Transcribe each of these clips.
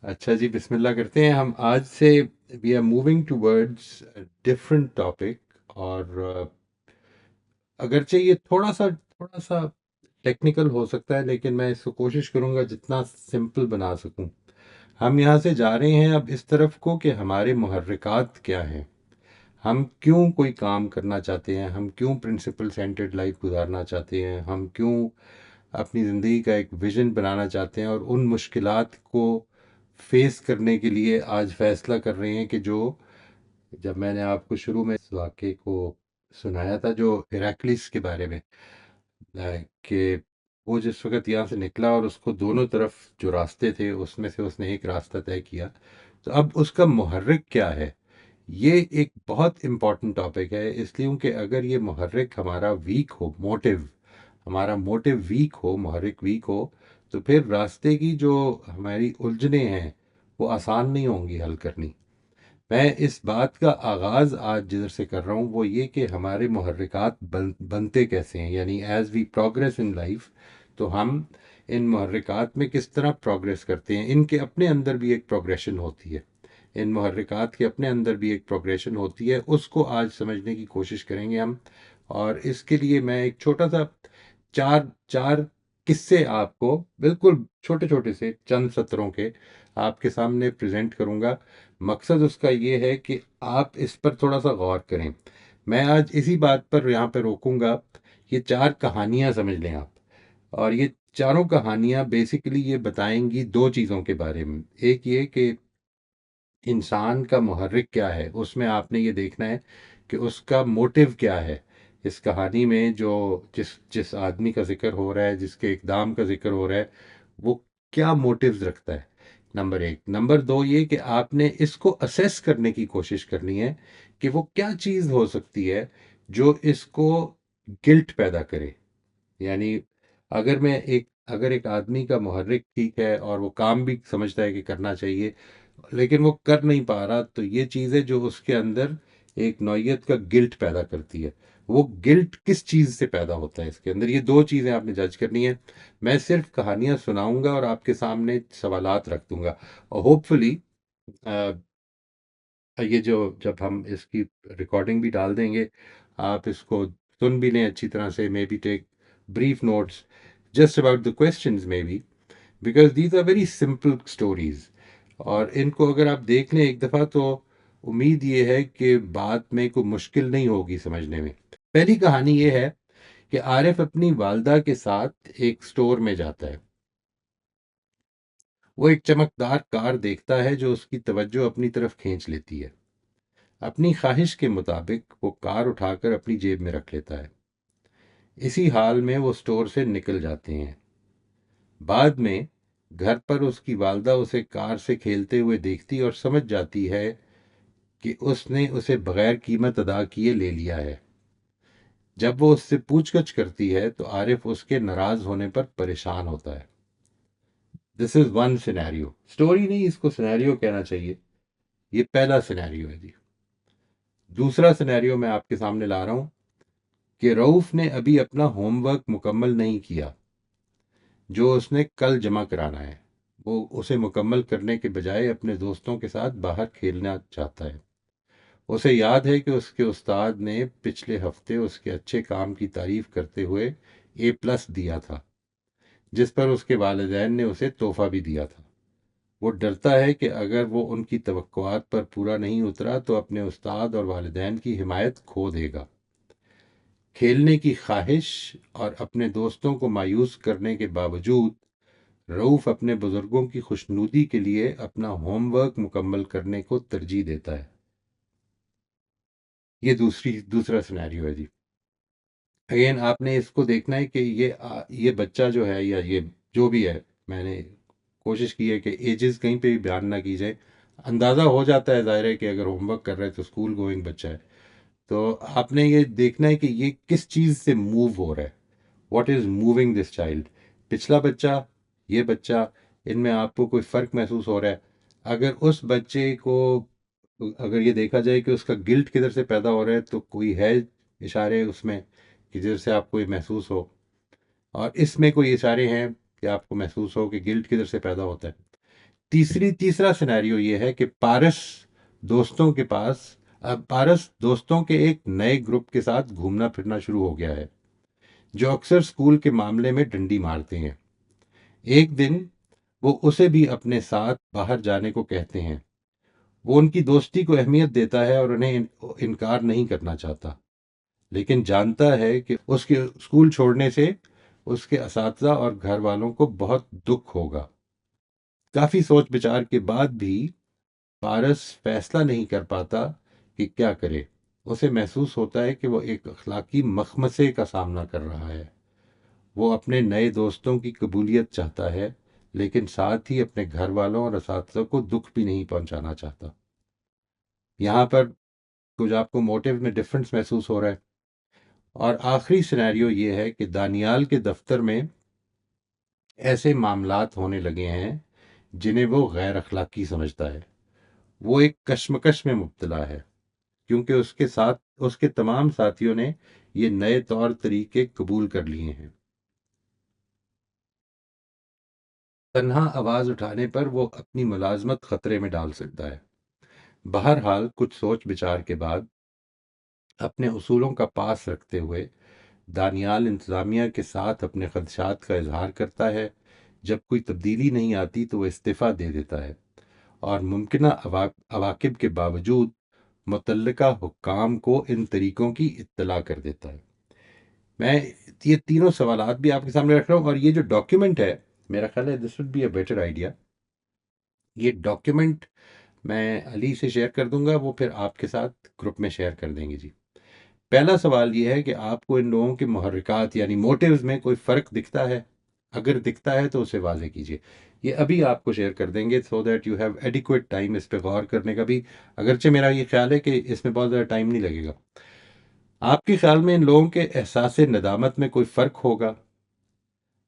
अच्छा जी, बिस्मिल्लाह करते हैं हम आज से। We are moving towards different topic. और अगरचे ये थोड़ा सा टेक्निकल हो सकता है, लेकिन मैं इसको कोशिश करूंगा जितना सिंपल बना सकूं। हम यहाँ से जा रहे हैं अब इस तरफ को कि हमारे मुहर्रिकात क्या हैं। हम क्यों कोई काम करना चाहते हैं, हम क्यों प्रिंसिपल सेंटर्ड लाइफ गुजारना चाहते हैं, हम क्यों अपनी ज़िंदगी का एक विज़न बनाना चाहते हैं, और उन मुश्किलात को फेस करने के लिए आज फैसला कर रहे हैं कि जो जब मैंने आपको शुरू में इस वाक़े को सुनाया था जो हेराक्लिस के बारे में, कि वो जिस वक़्त यहाँ से निकला और उसको दोनों तरफ जो रास्ते थे उसमें से उसने एक रास्ता तय किया। तो अब उसका मुहर्रिक क्या है? ये एक बहुत इम्पोर्टेंट टॉपिक है, इसलिए कि अगर ये मुहर्रिक हमारा वीक हो, मोटिव हमारा मोटिव वीक हो, मुहर्रिक वीक हो, तो फिर रास्ते की जो हमारी उलझने हैं वो आसान नहीं होंगी हल करनी। मैं इस बात का आगाज़ आज जिधर से कर रहा हूँ वो ये कि हमारे मुहर्रिकात बनते कैसे हैं, यानी as we progress in life, तो हम इन मुहर्रिकात में किस तरह प्रोग्रेस करते हैं। इनके अपने अंदर भी एक प्रोग्रेशन होती है, इन मुहर्रिकात के अपने अंदर भी एक प्रोग्रेशन होती है, उसको आज समझने की कोशिश करेंगे हम। और इसके लिए मैं एक छोटा सा चार चार किस्से आपको बिल्कुल छोटे छोटे से चंद सत्रों के आपके सामने प्रेजेंट करूंगा। मकसद उसका ये है कि आप इस पर थोड़ा सा गौर करें। मैं आज इसी बात पर यहाँ पे रोकूंगा। ये चार कहानियाँ समझ लें आप, और ये चारों कहानियाँ बेसिकली ये बताएंगी दो चीज़ों के बारे में। एक ये कि इंसान का मुहर्रिक क्या है, उसमें आपने ये देखना है कि उसका मोटिव क्या है। इस कहानी में जो जिस जिस आदमी का जिक्र हो रहा है, जिसके इकदाम का जिक्र हो रहा है, वो क्या मोटिव्स रखता है। नंबर एक। नंबर दो ये कि आपने इसको असेस करने की कोशिश करनी है कि वो क्या चीज़ हो सकती है जो इसको गिल्ट पैदा करे। यानी अगर एक आदमी का मुहर्रिक ठीक है और वो काम भी समझता है कि करना चाहिए, लेकिन वो कर नहीं पा रहा, तो ये चीज़ है जो उसके अंदर एक नौयत का गिल्ट पैदा करती है। वो गिल्ट किस चीज़ से पैदा होता है इसके अंदर, ये दो चीज़ें आपने जज करनी है। मैं सिर्फ कहानियां सुनाऊंगा और आपके सामने सवालात रख दूंगा, और होपफुली ये जो जब हम इसकी रिकॉर्डिंग भी डाल देंगे, आप इसको सुन भी लें अच्छी तरह से, maybe take brief notes just about the questions maybe, because these are very simple stories. और इनको अगर आप देख लें एक दफ़ा, तो उम्मीद ये है कि बाद में कोई मुश्किल नहीं होगी समझने में। पहली कहानी ये है कि आरिफ अपनी वालदा के साथ एक स्टोर में जाता है। वो एक चमकदार कार देखता है जो उसकी तवज्जो अपनी तरफ खींच लेती है। अपनी ख्वाहिश के मुताबिक वो कार उठाकर अपनी जेब में रख लेता है। इसी हाल में वो स्टोर से निकल जाते हैं। बाद में घर पर उसकी वालदा उसे कार से खेलते हुए देखती और समझ जाती है कि उसने उसे बगैर कीमत अदा किए ले लिया है। जब वो उससे पूछगछ करती है तो आरिफ उसके नाराज होने पर परेशान होता है। This is one scenario, story नहीं, इसको सिनेरियो कहना चाहिए। ये पहला सिनेरियो है जी। दूसरा सिनेरियो मैं आपके सामने ला रहा हूं कि रऊफ ने अभी अपना होमवर्क मुकम्मल नहीं किया जो उसने कल जमा कराना है। वो उसे मुकम्मल करने के बजाय अपने दोस्तों के साथ बाहर खेलना चाहता है। उसे याद है कि उसके उस्ताद ने पिछले हफ्ते उसके अच्छे काम की तारीफ करते हुए A+ दिया था, जिस पर उसके वालिदैन ने उसे तोहफा भी दिया था। वो डरता है कि अगर वो उनकी तवक्कुआत पर पूरा नहीं उतरा तो अपने उस्ताद और वालिदैन की हिमायत खो देगा। खेलने की ख्वाहिश और अपने दोस्तों को मायूस करने के बावजूद रऊफ अपने बुजुर्गों की खुशनुदी के लिए अपना होमवर्क मुकम्मल करने को तरजीह देता है। ये दूसरा सिनेरियो है जी। अगेन आपने इसको देखना है कि ये बच्चा जो है या ये जो भी है, मैंने कोशिश की है कि एजेस कहीं पे भी बयान ना की जाए। अंदाज़ा हो जाता है ज़ाहिर है कि अगर होमवर्क कर रहा है तो स्कूल गोइंग बच्चा है। तो आपने ये देखना है कि ये किस चीज़ से मूव हो रहा है, what is moving this child. पिछला बच्चा, ये बच्चा, इनमें आपको कोई फ़र्क महसूस हो रहा है? अगर उस बच्चे को, अगर ये देखा जाए कि उसका गिल्ट किधर से पैदा हो रहा है, तो कोई है इशारे उसमें कि जिधर से आपको ये महसूस हो, और इसमें कोई इशारे हैं कि आपको महसूस हो कि गिल्ट किधर से पैदा होता है। तीसरा सिनेरियो ये है कि दोस्तों के पास पारस दोस्तों के एक नए ग्रुप के साथ घूमना फिरना शुरू हो गया है, जो अक्सर स्कूल के मामले में डंडी मारते हैं। एक दिन वो उसे भी अपने साथ बाहर जाने को कहते हैं। वो उनकी दोस्ती को अहमियत देता है और उन्हें इनकार नहीं करना चाहता, लेकिन जानता है कि उसके स्कूल छोड़ने से उसके असातिज़ा और घर वालों को बहुत दुख होगा। काफ़ी सोच विचार के बाद भी पारस फैसला नहीं कर पाता कि क्या करे। उसे महसूस होता है कि वो एक अखलाकी मखमसे का सामना कर रहा है। वो अपने नए दोस्तों की कबूलियत चाहता है, लेकिन साथ ही अपने घर वालों और असातिज़ा को दुख भी नहीं पहुंचाना चाहता। यहाँ पर कुछ आपको मोटिव में डिफरेंस महसूस हो रहा है। और आखिरी सिनेरियो ये है कि दानियाल के दफ्तर में ऐसे मामलात होने लगे हैं जिन्हें वो गैर अखलाकी समझता है। वो एक कश्मकश में मुब्तला है, क्योंकि उसके तमाम साथियों ने ये नए तौर तरीके कबूल कर लिए हैं। तन्हा आवाज उठाने पर वो अपनी मुलाजमत खतरे में डाल सकता है। बहरहाल कुछ सोच विचार के बाद, अपने उसूलों का पास रखते हुए, दानियाल इंतज़ामिया के साथ अपने खदशात का इजहार करता है। जब कोई तब्दीली नहीं आती तो वह इस्तीफ़ा दे देता है और मुमकिन अवाकिब के बावजूद मुतल्लिका हुक्काम को इन तरीकों की इत्तला कर देता है। मैं ये तीनों सवालात भी आपके सामने रख रहा हूँ, और ये जो डॉक्यूमेंट है, मेरा ख्याल है this would be a better idea. ये डॉक्यूमेंट मैं अली से शेयर कर दूंगा, वो फिर आपके साथ ग्रुप में शेयर कर देंगे जी। पहला सवाल ये है कि आपको इन लोगों के मुहर्रिकात यानी मोटिव्स में कोई फ़र्क दिखता है? अगर दिखता है तो उसे वाज़ेह कीजिए। ये अभी आपको शेयर कर देंगे so that you have adequate time इस पे गौर करने का भी। अगरचे मेरा ये ख्याल है कि इसमें बहुत ज़्यादा टाइम नहीं लगेगा। आपके ख्याल में इन लोगों के एहसास नदामत में कोई फ़र्क होगा?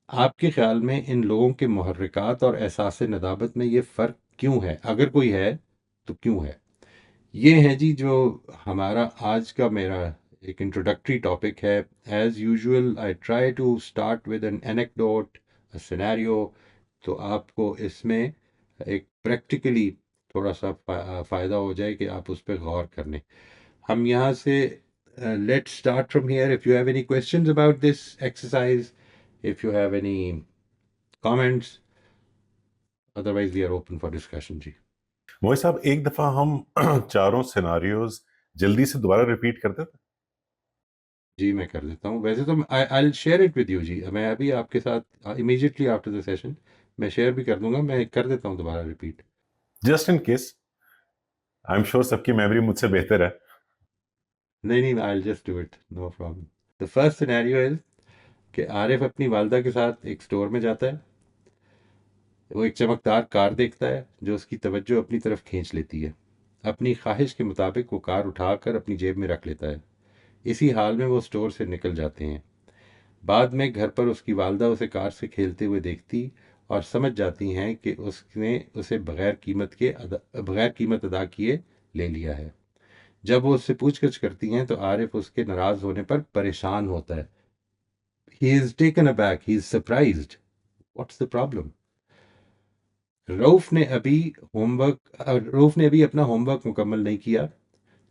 आपके ख्याल में इन लोगों के मुहर्रिकात और एहसास नदामत में ये फ़र्क क्यों है? अगर कोई है तो क्यों है? ये है जी जो हमारा आज का मेरा एक इंट्रोडक्टरी टॉपिक है। As usual I try to start with an anecdote, a scenario, तो आपको इसमें एक प्रैक्टिकली थोड़ा सा फ़ायदा हो जाए कि आप उस पर गौर कर लें। हम यहाँ से let's start from here. If you have any questions about this exercise, if you have any comments, otherwise we are open for discussion जी। मोहित साहब, एक दफा हम चारों सिनारियोज जल्दी से दोबारा रिपीट कर देते। जी मैं कर देता हूँ। वैसे तो I I share it with you जी। मैं अभी आपके साथ इमीडिएटली आफ्टर द सेशन मैं शेयर भी कर दूंगा। मैं कर देता हूँ दोबारा repeat. Just in case, I am sure सबकी मेमोरी मुझसे बेहतर है। नहीं नहीं, I just do it, no problem. The first scenario is कि आरिफ अपनी वालदा के साथ एक स्टोर में जाता है। वो एक चमकदार कार देखता है जो उसकी तवज्जो अपनी तरफ खींच लेती है। अपनी ख्वाहिश के मुताबिक वो कार उठाकर अपनी जेब में रख लेता है। इसी हाल में वो स्टोर से निकल जाते हैं। बाद में घर पर उसकी वालदा उसे कार से खेलते हुए देखती और समझ जाती हैं कि उसने उसे बगैर कीमत अदा किए ले लिया है। जब वो उससे पूछगछ करती हैं तो आरिफ उसके नाराज होने पर परेशान होता है। He is taken aback, he is surprised. What's the problem? Rauf ने अभी अपना होमवर्क मुकम्मल नहीं किया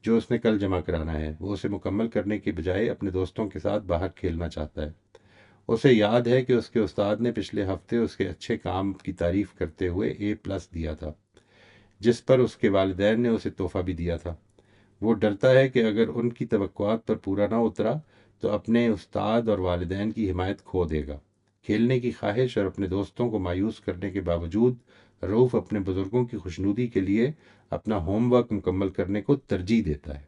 जो उसने कल जमा कराना है। वो उसे मुकम्मल करने के बजाय अपने दोस्तों के साथ बाहर खेलना चाहता है। उसे याद है कि उसके उस्ताद ने पिछले हफ्ते उसके अच्छे काम की तारीफ करते हुए A+ दिया था, जिस पर उसके वालिदैन ने उसे तोहफा भी दिया था। वो डरता है कि अगर उनकी तवक्कुआत पर पूरा ना उतरा तो अपने उस्ताद और वालिदैन की हिमायत खो देगा। खेलने की ख्वाहिश और अपने दोस्तों को मायूस करने के बावजूद रऊफ अपने बुजुर्गों की खुशनुदी के लिए अपना होमवर्क मुकम्मल करने को तरजीह देता है।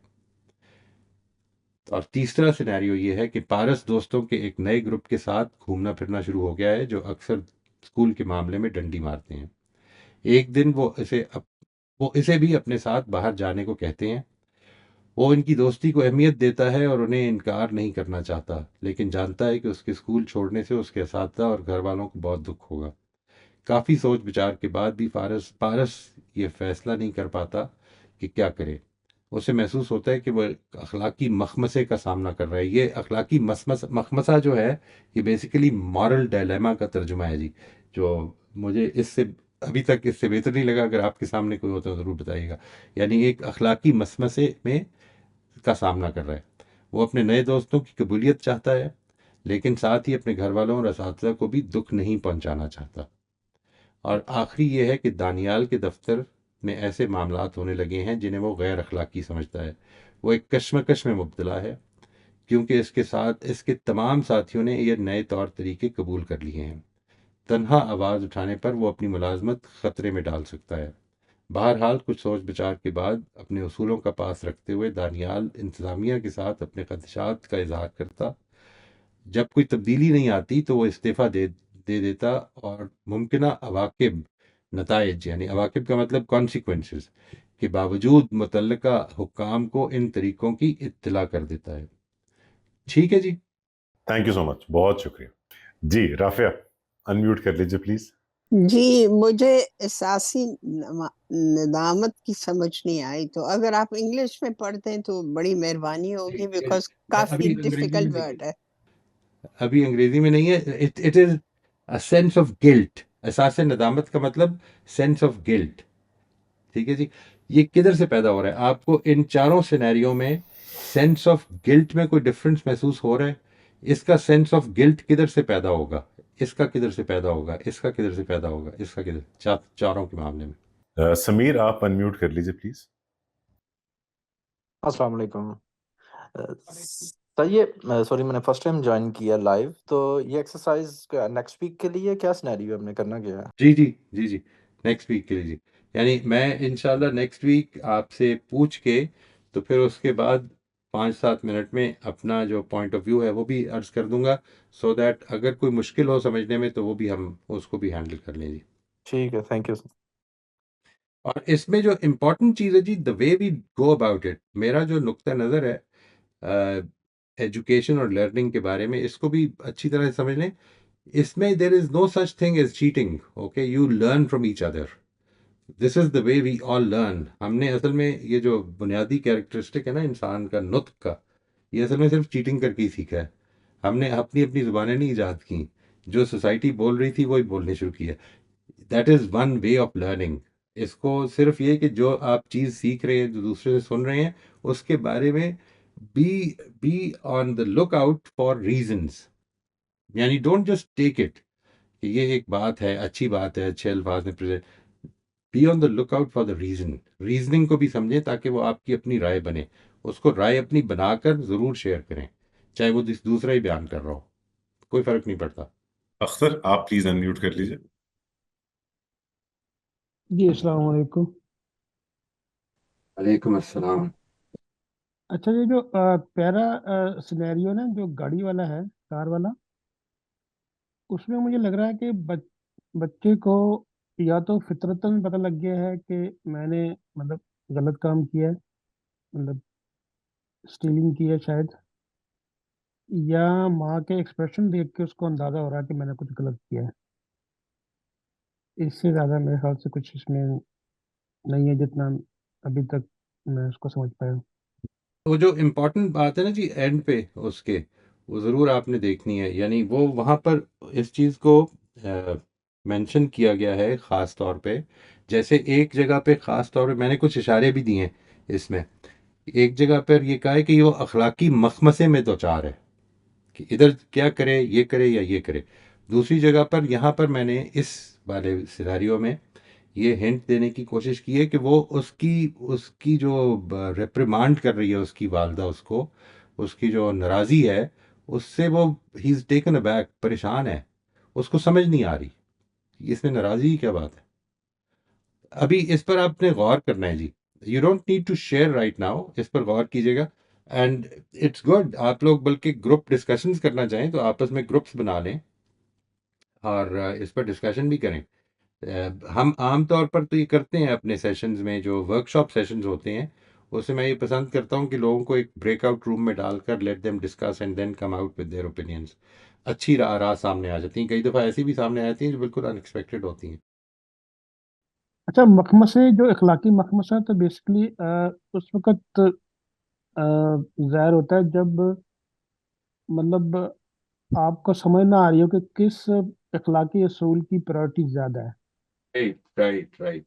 और तीसरा सिनेरियो ये है कि पारस दोस्तों के एक नए ग्रुप के साथ घूमना फिरना शुरू हो गया है, जो अक्सर स्कूल के मामले में डंडी मारते हैं। एक दिन वो इसे भी अपने साथ बाहर जाने को कहते हैं। वो इनकी दोस्ती को अहमियत देता है और उन्हें इनकार नहीं करना चाहता, लेकिन जानता है कि उसके स्कूल छोड़ने से उसके असातिज़ा और घर वालों को बहुत दुख होगा। काफ़ी सोच विचार के बाद भी पारस पारस ये फैसला नहीं कर पाता कि क्या करे। उसे महसूस होता है कि वह अखलाकी मखमसे का सामना कर रहा है। ये अखलाकी मखमसा जो है, ये बेसिकली मॉरल डायलेमा का तर्जुमा है जी। जो मुझे इससे अभी तक इससे बेहतर नहीं लगा। अगर आपके सामने कोई हो तो ज़रूर बताइएगा। यानी एक अखलाकी मसमसे में का सामना कर रहा है। वो अपने नए दोस्तों की कबूलियत चाहता है, लेकिन साथ ही अपने घर वालों और असातिज़ा को भी दुख नहीं पहुंचाना चाहता। और आखिरी ये है कि दानियाल के दफ्तर में ऐसे मामलात होने लगे हैं जिन्हें वो गैर अखलाकी समझता है। वो एक कश्मकश में मुब्तला है, क्योंकि इसके साथ इसके तमाम साथियों ने ये नए तौर तरीके कबूल कर लिए हैं। तन्हा आवाज़ उठाने पर वो अपनी मुलाजमत खतरे में डाल सकता है। बहरहाल कुछ सोच विचार के बाद अपने उसूलों का पास रखते हुए दानियाल इंतज़ामिया के साथ अपने खदशात का इजहार करता। जब कोई तब्दीली नहीं आती तो वो इस्तीफ़ा दे देता और मुमकिना अवाकिब नताइज, यानी अवाकिब का मतलब कॉन्सिक्वेंसेस, के बावजूद मुतल्लिका हुक्काम को इन तरीकों की इत्तला कर देता है। ठीक है जी। थैंक यू सो मच, बहुत शुक्रिया जी। राफिया, अनम्यूट कर लीजिए प्लीज। जी, मुझे एसासी निदामत की समझ नहीं आई, तो अगर आप इंग्लिश में पढ़ते हैं तो बड़ी मेहरबानी होगी, बिकॉज काफी अभी अंग्रेजी डिफिकल्ट में नहीं वर्ड है। है। अभी अंग्रेजी में नहीं है। It is a sense of guilt. एहसास नदामत का मतलब सेंस ऑफ गिल्ट। ठीक है जी। ये किधर से पैदा हो रहा है? आपको इन चारों सिनेरियो में सेंस ऑफ गिल्ट में कोई डिफरेंस महसूस हो रहा है? इसका सेंस ऑफ गिल्ट किधर से पैदा होगा? इसका किधर से पैदा होगा? इसका किधर से पैदा होगा? इसका किधर? चारों के मामले में। समीर, आप अनम्यूट कर लीजिए प्लीज। अस्सलाम वालेकुम। सर ये सॉरी, मैंने फर्स्ट टाइम ज्वाइन किया लाइव, तो ये एक्सरसाइज नेक्स्ट वीक के लिए क्या सिनेरियो हमने करना क्या है? जी जी। जी जी। नेक्स्ट वीक के लिए जी। यानी मैं इंशाल्लाह नेक्स्ट वीक आपसे पूछ के, तो फिर उसके बाद 5-7 मिनट में अपना जो पॉइंट ऑफ व्यू है वो भी अर्ज कर दूंगा, सो दैट अगर कोई मुश्किल हो समझने में तो वो भी हम उसको भी हैंडल कर लें जी। ठीक है, थैंक यू सर। और इसमें जो इम्पोर्टेंट चीज़ है जी, the way we go about it, मेरा जो नुक्ता नज़र है एजुकेशन और लर्निंग के बारे में, इसको भी अच्छी तरह से समझ लें। इसमें there is no such thing as cheating. Okay, you learn from each other. This is the way we all learn. हमने असल में ये जो बुनियादी कैरेक्टरिस्टिक है ना इंसान का, नुत्क का, ये असल में सिर्फ चीटिंग करके ही सीखा है। हमने अपनी अपनी ज़ुबानें नहीं ईजाद की। जो सोसाइटी बोल रही थी वही बोलने शुरू किया। That is one way of learning. इसको सिर्फ ये कि जो आप चीज़ सीख रहे हैं, जो दूसरे से सुन रहे हैं, उसके बारे में be be on the look out for reasons. यानी डोंट जस्ट टेक इट कि ये एक बात है, अच्छी बात है, अच्छे अल्फाज में present. Be on the look out for the reason. Reasoning को भी समझें ताकि वो आपकी अपनी राय बने। उसको राय अपनी बनाकर ज़रूर शेयर करें, चाहे वो दूसरा ही बयान कर रहा हो, कोई फ़र्क नहीं पड़ता। अख्तर, आप प्लीज अनम्यूट कर लीजिए। जी अस्सलाम वालेकुम। वालेकुम अस्सलाम। अच्छा, ये जो पहला सिनेरियो ना, जो गाड़ी वाला है, कार वाला, उसमें मुझे लग रहा है कि बच्चे को या तो फितरतन पता लग गया है कि मैंने मतलब गलत काम किया है, मतलब स्टीलिंग की है शायद, या माँ के एक्सप्रेशन देख के उसको अंदाजा हो रहा है कि मैंने कुछ गलत किया है। इससे ज़्यादा मेरे ख्याल से कुछ इसमें नहीं है जितना अभी तक मैं उसको समझ पाया हूँ। वो जो इम्पोर्टेंट बात है ना जी एंड पे उसके, वो ज़रूर आपने देखनी है। यानी वो वहाँ पर इस चीज़ को मेंशन किया गया है ख़ास तौर पे। जैसे एक जगह पे ख़ास तौर पे मैंने कुछ इशारे भी दिए हैं इसमें। एक जगह पर ये कहा है कि वो अखलाकी मखमसे में दो चार है कि इधर क्या करे या ये करे। दूसरी जगह पर यहाँ पर मैंने इस वाले सिनारियो में ये हिंट देने की कोशिश की है कि वो उसकी उसकी जो रिप्रिमांड कर रही है उसकी वालदा उसको, उसकी जो नाराज़ी है उससे, वो ही इज़ टेकन अबैक, परेशान है, उसको समझ नहीं आ रही कि इसमें नाराज़ी की क्या बात है। अभी इस पर आपने गौर करना है जी। You don't need to share right now, इस पर गौर कीजिएगा। एंड इट्स गुड, आप लोग बल्कि ग्रुप डिस्कशंस करना चाहें तो आपस में ग्रुप्स बना लें और इस पर डिस्कशन भी करें। हम आम तौर पर तो ये करते हैं अपने सेशंस में, जो वर्कशॉप सेशंस होते हैं उसमें मैं ये पसंद करता हूँ कि लोगों को एक ब्रेकआउट रूम में डालकर let them discuss and then come out with their opinions. अच्छी राह सामने आ जाती हैं। कई दफ़ा ऐसी भी सामने आ जाती हैं जो बिल्कुल अनएक्सपेक्टेड होती हैं। अच्छा, मखमसे जो इखलाकी मखमसा है, तो बेसिकली उस वक्त ज़ाहिर होता है जब मतलब आपको समझ ना आ रही हो कि किस इखलाकी असूल की प्रायोरिटी ज़्यादा है। राइट, राइट, राइट,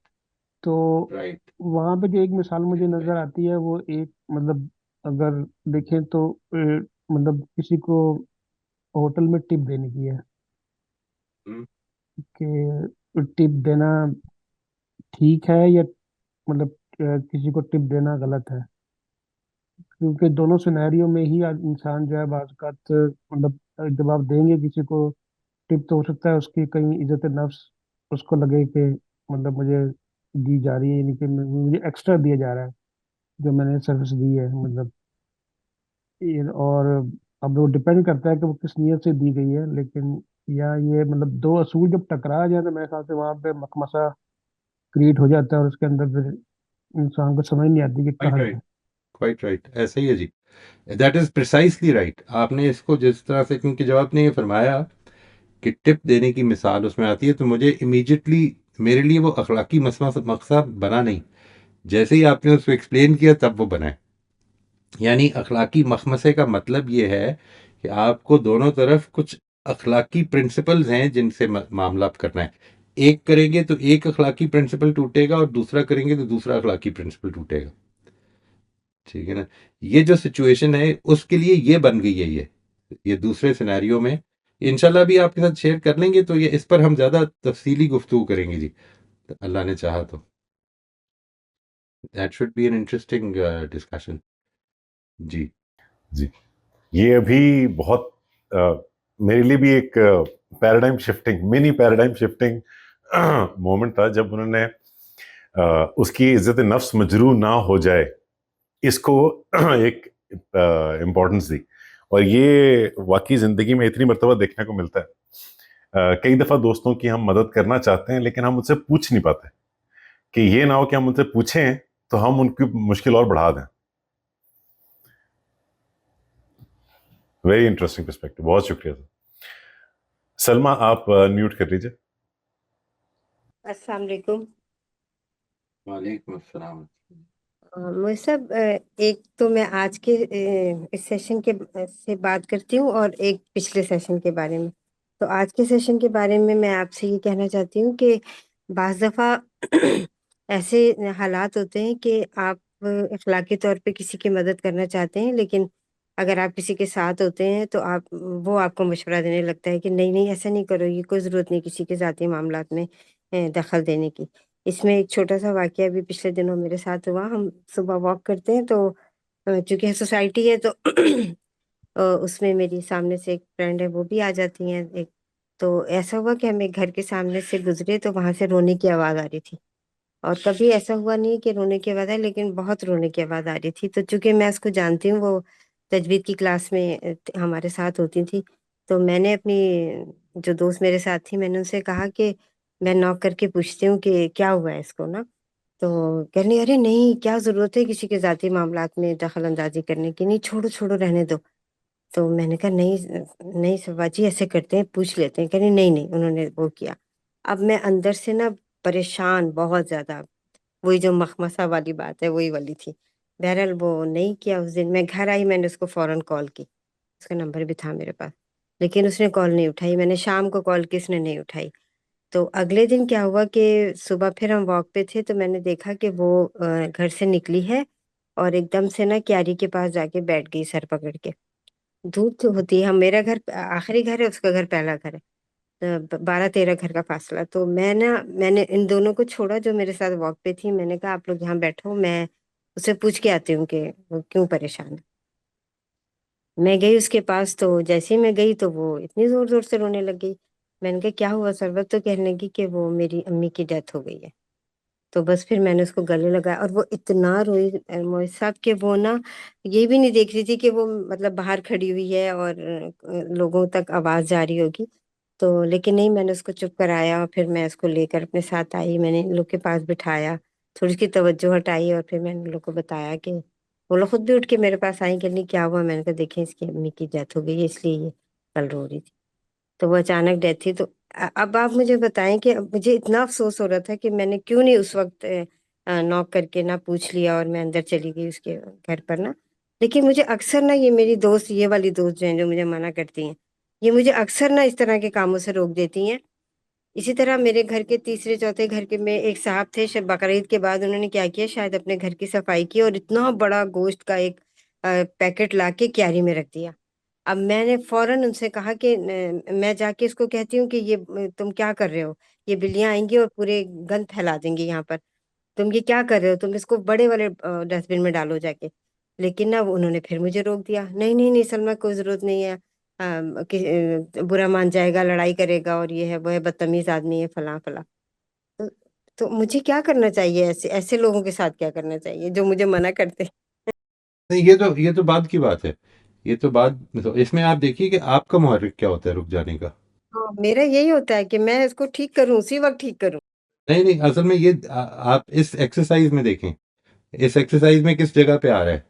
तो राइट। वहां पे जो एक मिसाल मुझे नजर आती है वो एक मतलब अगर देखें तो मतलब किसी को होटल में टिप देने की है हम्म, कि टिप देना ठीक है या मतलब किसी को टिप देना गलत है, क्योंकि दोनों सिनेरियो में ही आज इंसान जो है बाज़ औक़ात मतलब जब आप देंगे किसी को टिप तो हो सकता है उसकी कहीं इज्जत नफ्स उसको लगे कि मतलब मुझे दी जा रही है, यानी कि मुझे एक्स्ट्रा दिया जा रहा है जो मैंने सर्विस दी है मतलब और अब वो डिपेंड करता है कि वो किस नीयत से दी गई है, लेकिन या ये मतलब दो असूल जब टकरा जाए तो मेरे ख्याल से वहाँ पे मखमसा क्रिएट हो जाता है और उसके अंदर फिर इंसान को समझ नहीं आती कि क्वाइट कहाँ राइट, जाए। क्वाइट राइट, ऐसा ही है जी। That is precisely right. आपने इसको जिस तरह से, क्योंकि जब आपने ये फरमाया कि टिप देने की मिसाल उसमें आती है, तो मुझे इमीजिएटली मेरे लिए वो अखलाकी मसला मकसद बना नहीं। जैसे ही आपने उसको एक्सप्लेन किया तब वो बना है। यानी अखलाकी मखमसे का मतलब ये है कि आपको दोनों तरफ कुछ अखलाकी प्रिंसिपल्स हैं जिनसे मामला करना है। एक करेंगे तो एक अखलाकी प्रिंसिपल टूटेगा और दूसरा करेंगे तो दूसरा अखलाकी प्रिंसिपल टूटेगा। ठीक है ना? ये जो सिचुएशन है उसके लिए ये बन गई है, ये दूसरे सिनेरियो में इंशाल्लाह भी आपके साथ शेयर कर लेंगे, तो ये इस पर हम ज़्यादा तफसीली गुफ्तगू करेंगे जी, अल्लाह ने चाहा तो। That should be an interesting discussion जी। जी। ये अभी बहुत मेरे लिए भी एक paradigm shifting, mini paradigm shifting moment था जब उन्होंने उसकी इज्जत नफ्स मजरू ना हो जाए इसको एक इम्पोर्टेंस दी। और ये वाकई जिंदगी में इतनी मर्तबा देखने को मिलता है। कई दफा दोस्तों की हम मदद करना चाहते हैं लेकिन हम उनसे पूछ नहीं पाते, कि ये ना हो कि हम उनसे पूछें तो हम उनकी मुश्किल और बढ़ा दें। वेरी इंटरेस्टिंग पर्सपेक्टिव, बहुत शुक्रिया सर। सलमा आप म्यूट कर लीजिए। अस्सलाम वालेकुम। वालेकुम अस्सलाम। मुझे सब एक तो मैं आज के इस सेशन के से बात करती हूँ और एक पिछले सेशन के बारे में। तो आज के सेशन के बारे में मैं आपसे ये कहना चाहती हूँ कि बाज़ दफ़ा ऐसे हालात होते हैं कि आप अखलाकी तौर पे किसी की मदद करना चाहते हैं, लेकिन अगर आप किसी के साथ होते हैं तो आप वो आपको मशवरा देने लगता है कि नहीं नहीं ऐसा नहीं करो, ये कोई ज़रूरत नहीं किसी के ज़ाती मामलात में दखल देने की। इसमें एक छोटा-सा वाक़या अभी पिछले दिनों मेरे साथ हुआ। हम सुबह वॉक करते हैं तो चूँकि सोसाइटी है तो उसमें मेरी सामने से एक फ्रेंड है वो भी आ जाती हैं एक। तो ऐसा हुआ कि हम एक घर के सामने से गुज़रे तो वहाँ से रोने की आवाज़ आ रही थी। और कभी ऐसा हुआ नहीं कि रोने की आवाज़ आई, लेकिन बहुत रोने की आवाज़ आ रही थी। तो चूँकि मैं उसको जानती हूँ, वो तजवीद की क्लास में हमारे साथ होती थी। तो मैंने अपनी जो दोस्त मेरे साथ थी मैंने उनसे कहा कि मैं नॉक करके पूछती हूँ कि क्या हुआ है इसको ना? तो कह रही अरे नहीं क्या ज़रूरत है किसी के ज़ाती मामलात में दखल-अंदाज़ी करने की, नहीं छोड़ो, छोड़ो रहने दो। तो मैंने कहा नहीं नहीं सब्बा जी ऐसे करते हैं, पूछ लेते हैं। कह रही नहीं, नहीं उन्होंने वो किया। अब मैं अंदर से ना परेशान बहुत ज़्यादा, वही जो मखमसा वाली बात है वही वाली थी। बहरहाल वो नहीं किया उस दिन, मैं घर आई मैंने उसको फ़ौरन कॉल की, उसका नंबर भी था मेरे पास। लेकिन उसने कॉल नहीं उठाई, मैंने शाम को कॉल की उसने नहीं उठाई। तो अगले दिन क्या हुआ कि सुबह फिर हम वॉक पे थे तो मैंने देखा कि वो घर से निकली है और एकदम से ना क्यारी के पास जाके बैठ गई सर पकड़ के। धूप तो होती है, हम मेरा घर आखिरी घर है, उसका घर पहला घर है। 12-13 घर का फासला। तो मैंने इन दोनों को छोड़ा जो मेरे साथ वॉक पे थी, मैंने कहा आप लोग यहाँ बैठो, मैं उससे पूछ के आती हूँ कि वो क्यों परेशान है। मैं गई उसके पास तो जैसे ही मैं गई तो वो इतनी ज़ोर-ज़ोर से रोने लग गई। मैंने कहा क्या हुआ सरबत? तो कहने लगी कि वो मेरी अम्मी की डेथ हो गई है। तो बस फिर मैंने उसको गले लगाया और वो इतना रोई मोए साहब कि वो ना ये भी नहीं देख रही थी कि वो मतलब बाहर खड़ी हुई है और लोगों तक आवाज़ जा रही होगी। तो लेकिन नहीं मैंने उसको चुप कराया और फिर मैं उसको लेकर अपने साथ आई, मैंने इन लोग के पास बिठाया, थोड़ी उसकी तवज्जो हटाई और फिर मैंने उन लोग को बताया कि वो लोग खुद भी उठ के मेरे पास आई, कह रही क्या हुआ? मैंने कहा देखिए इसकी अम्मी की डेथ हो गई है इसलिए ये कल रो रही थी। तो वो अचानक डेथ थी तो अब आप मुझे बताएँ कि अब मुझे इतना अफ़सोस हो रहा था कि मैंने क्यों नहीं उस वक़्त नॉक करके ना पूछ लिया और मैं अंदर चली गई उसके घर पर ना। लेकिन मुझे अक्सर ना ये मेरी दोस्त ये वाली दोस्त जो हैं जो मुझे मना करती हैं, ये मुझे अक्सर ना इस तरह के कामों से रोक देती हैं इसी तरह मेरे घर के तीसरे चौथे घर के में एक साहब थे, बकरीद के बाद उन्होंने क्या किया, शायद अपने घर की सफाई की और इतना बड़ा गोश्त का एक पैकेट लाके क्यारी में रख दिया। अब मैंने फौरन उनसे कहा कि मैं जाके इसको कहती हूँ कि ये तुम क्या कर रहे हो, ये बिल्लियां आएंगी और पूरे गंद फैला देंगी यहाँ पर, तुम ये क्या कर रहे हो, तुम इसको बड़े वाले डस्टबिन में डालो जाके। लेकिन ना वो उन्होंने फिर मुझे रोक दिया, नहीं नहीं नहीं सलमा, कोई जरूरत नहीं है, बुरा मान जाएगा, लड़ाई करेगा और ये है वो है, बदतमीज आदमी है, फला फला। तो, तो मुझे क्या करना चाहिए, ऐसे ऐसे लोगों के साथ क्या करना चाहिए जो मुझे मना करते हैं? नहीं, ये तो बाद की बात है। ये तो बात, तो इसमें आप देखिए कि आपका मुहर्रिक क्या होता है रुक जाने का। हाँ, मेरा यही होता है कि मैं इसको ठीक करूं, उसी वक्त ठीक करूं। नहीं नहीं, असल में ये आप इस एक्सरसाइज में देखें, इस एक्सरसाइज में किस जगह पे आ रहा है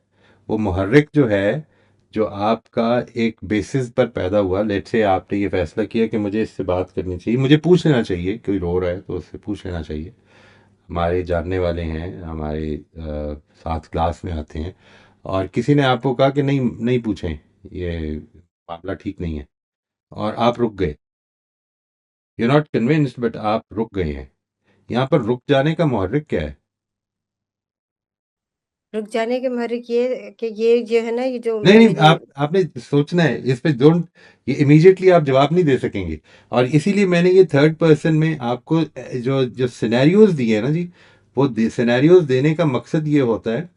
वो मुहर्रिक जो है, जो आपका एक बेसिस पर पैदा हुआ। लेट से आपने ये फैसला किया कि मुझे इससे बात करनी चाहिए, मुझे पूछ लेना चाहिए, कोई रो रहा है तो उससे पूछ लेना चाहिए। हमारे जानने वाले हैं, हमारे साथ क्लास में आते हैं, और किसी ने आपको कहा कि नहीं नहीं पूछें, ये मामला ठीक नहीं है, और आप रुक गए। यू नॉट कन्विंस्ड, बट आप रुक गए हैं। यहाँ पर रुक जाने का मुहर्रिक क्या है? रुक जाने के महरिक ये कि ये जो है ना, ये जो नहीं नहीं, मेरे आपने सोचना है इस पे, डोंट, ये इमीडिएटली आप जवाब नहीं दे सकेंगे। और इसीलिए मैंने ये थर्ड पर्सन में आपको जो जो सिनेरियोज दिए हैं ना जी, वो सिनेरियोज देने का मकसद ये होता है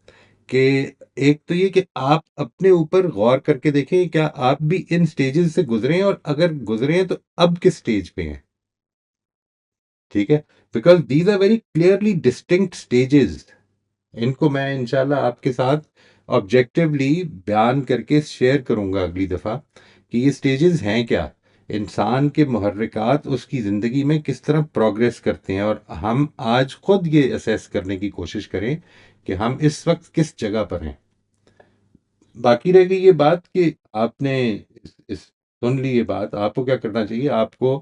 कि एक तो ये कि आप अपने ऊपर गौर करके देखें क्या आप भी इन स्टेजेस से गुजरे हैं, और अगर गुजरे हैं तो अब किस स्टेज पे हैं। ठीक है, because these are very clearly distinct stages. इनको मैं इंशाल्लाह आपके साथ ऑब्जेक्टिवली बयान करके शेयर करूंगा अगली दफ़ा कि ये स्टेजेस हैं क्या, इंसान के मुहर्रिकात उसकी ज़िंदगी में किस तरह प्रोग्रेस करते हैं, और हम आज खुद ये असेस करने की कोशिश करें कि हम इस वक्त किस जगह पर हैं। बाकी रह गई ये बात कि आपने सुन ली ये बात, आपको क्या करना चाहिए, आपको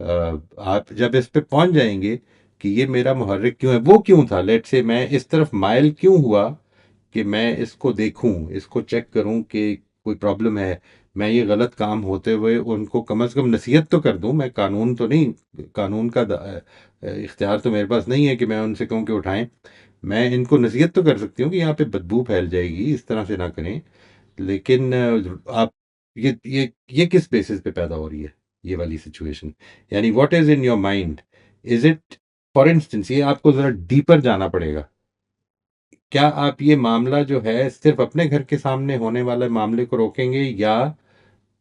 आप जब इस पे पहुंच जाएंगे कि ये मेरा मुहर्रिक क्यों है, वो क्यों था, लेट से मैं इस तरफ माइल क्यों हुआ, कि मैं इसको देखूं, इसको चेक करूं कि कोई प्रॉब्लम है, मैं ये गलत काम होते हुए उनको कम से कम नसीहत तो कर दूं। मैं कानून तो नहीं, कानून का इख्तियार तो मेरे पास नहीं है कि मैं उनसे कहूं कि उठाएं। मैं इनको नसीहत तो कर सकती हूँ कि यहाँ पे बदबू फैल जाएगी, इस तरह से ना करें। लेकिन आप, ये किस बेसिस पे पैदा हो रही है ये वाली सिचुएशन, यानी what is in your mind, is it, for instance, ये आपको जरा डीपर जाना पड़ेगा। क्या आप ये मामला जो है सिर्फ अपने घर के सामने होने वाले मामले को रोकेंगे, या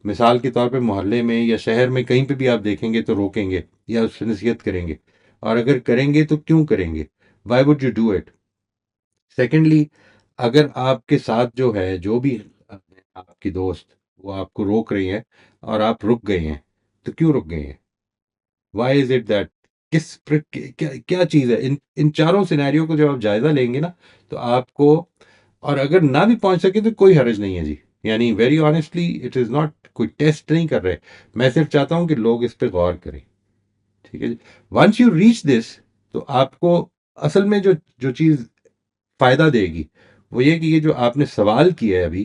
मिसाल के तौर पे मोहल्ले में या शहर में कहीं पे भी आप देखेंगे तो रोकेंगे या उससे नसीहत करेंगे, और अगर करेंगे तो क्यों करेंगे, why would you do it. Secondly, अगर आपके साथ जो है, जो भी आपकी दोस्त, वो आपको रोक रही है और आप रुक गए हैं, तो क्यों रुक गए हैं, वाई इज इट दैट, क्या क्या चीज़ है, इन चारों सिनेरियो को जब आप जायजा लेंगे ना, तो आपको, और अगर ना भी पहुंच सके तो कोई हर्ज नहीं है जी। यानी very honestly, it is not, कोई टेस्ट नहीं कर रहे, मैं सिर्फ चाहता हूं कि लोग इस पे गौर करें। ठीक है जी। वंस यू रीच दिस, तो आपको असल में जो जो चीज़ फायदा देगी वो ये कि ये जो आपने सवाल किया है अभी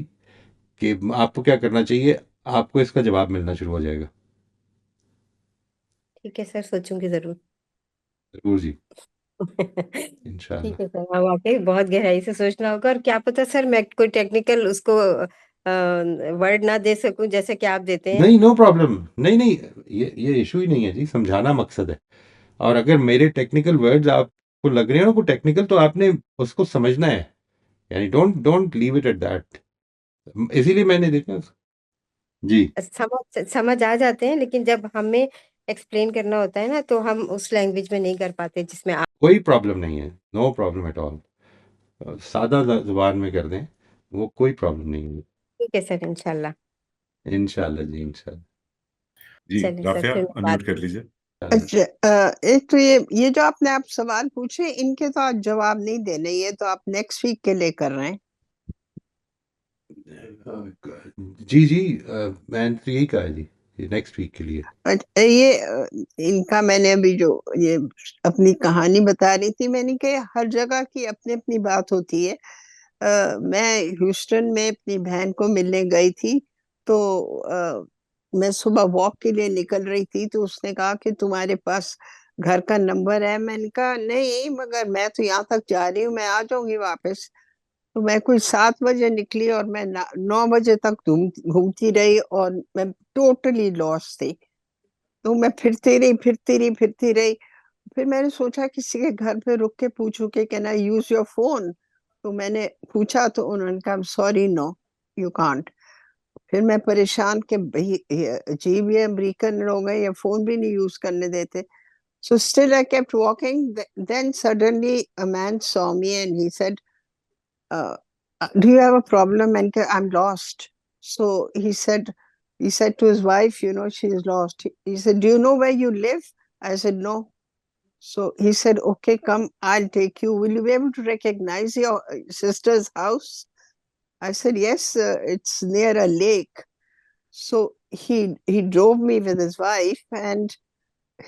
कि आपको क्या करना चाहिए, आपको इसका जवाब मिलना शुरू हो जाएगा। ठीक है सर, सोचूंगी जरूर। जरूर जी, ठीक इंशाल्लाह। है सर, हाँ वाकई बहुत गहराई से सोचना होगा, और क्या पता सर मैं कोई टेक्निकल उसको वर्ड ना दे सकूं जैसे कि आप देते हैं। नहीं, नो प्रॉब्लम, नहीं नहीं, ये इशू ही नहीं है जी, समझाना मकसद है। और अगर मेरे टेक्निकल वर्ड्स आपको लग रहे हो ना को टेक्निकल, तो आपने उसको समझना है, यानी don't don't leave it at that. इसीलिए मैंने देखा जी। समझ समझ आ जाते हैं, लेकिन जब हमें एक्सप्लेन करना होता है ना, तो हम उस लैंग्वेज में नहीं कर पाते जिसमें आप। कोई प्रॉब्लम नहीं है, नो प्रॉब्लम एट ऑल, सादा जुबान में कर दें, वो कोई प्रॉब्लम नहीं है। ठीक है सर, इंशाल्लाह। इंशाल्लाह जी, इंशाल्लाह। जी, चलिए सर, राफिया फिर मैं बात अनम्यूट कर लीजिए। इंशाल्लाह। अच्छा, एक तो ये जो आपने आप सवाल पूछे, इनके तो आज जवाब नहीं देने, ये तो आप नेक्स्ट वीक के लिए कर रहे हैं। जी जी, मैंने तो यही कहा है जी, नेक्स्ट वीक के लिए। अच्छा, ये इनका मैंने अभी जो ये अपनी कहानी बता रही थी, मैंने कहा हर जगह की अपनी अपनी बात होती है। मैं ह्यूस्टन में अपनी बहन को मिलने गई थी, तो मैं सुबह वॉक के लिए निकल रही थी तो उसने कहा कि तुम्हारे पास घर का नंबर है। मैंने कहा नहीं, मगर मैं तो यहाँ तक जा रही हूँ, मैं आ जाऊंगी वापस। तो मैं कुछ 7 बजे निकली और मैं 9 बजे तक घूमती रही और मैं टोटली लॉस थी। तो मैं फिरती रही। फिर मैंने सोचा किसी के घर पे रुक के पूछूं कि can I use your phone. तो मैंने पूछा तो उन्होंने कहा सॉरी, नो, यू कांट। फिर मैं परेशान कि भाई अजीब, ये अमेरिकन लोग हैं, ये फोन भी नहीं यूज करने देते। So still I kept walking. Then suddenly a man saw me and he said, uh, "Do you have a problem?" And I'm lost. So he said to his wife, "You know, she is lost." He said, "Do you know where you live?" I said, "No." So he said, "Okay, come, I'll take you. Will you be able to recognize your sister's house?" I said, "Yes, it's near a lake." So he drove me with his wife, and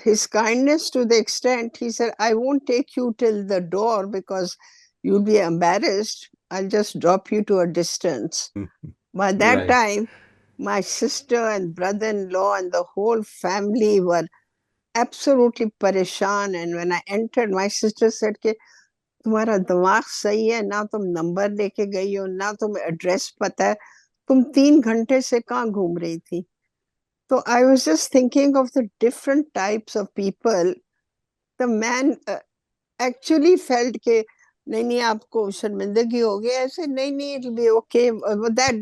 his kindness to the extent he said, "I won't take you till the door because you'll be embarrassed. I'll just drop you to a distance." By that Right. time, my sister and brother-in-law and the whole family were absolutely pareshan. And when I entered, my sister said कि तुम्हारा दिमाग सही है ना, तुम number लेके गई हो ना, तुम एड्रेस पता है, तुम 3 घंटे से कहाँ घूम रही थी। तो I was just thinking of the different types of people. The man actually felt के नहीं नहीं आपको शर्मिंदगी होगी, ऐसे नहीं नहीं, it'll be okay.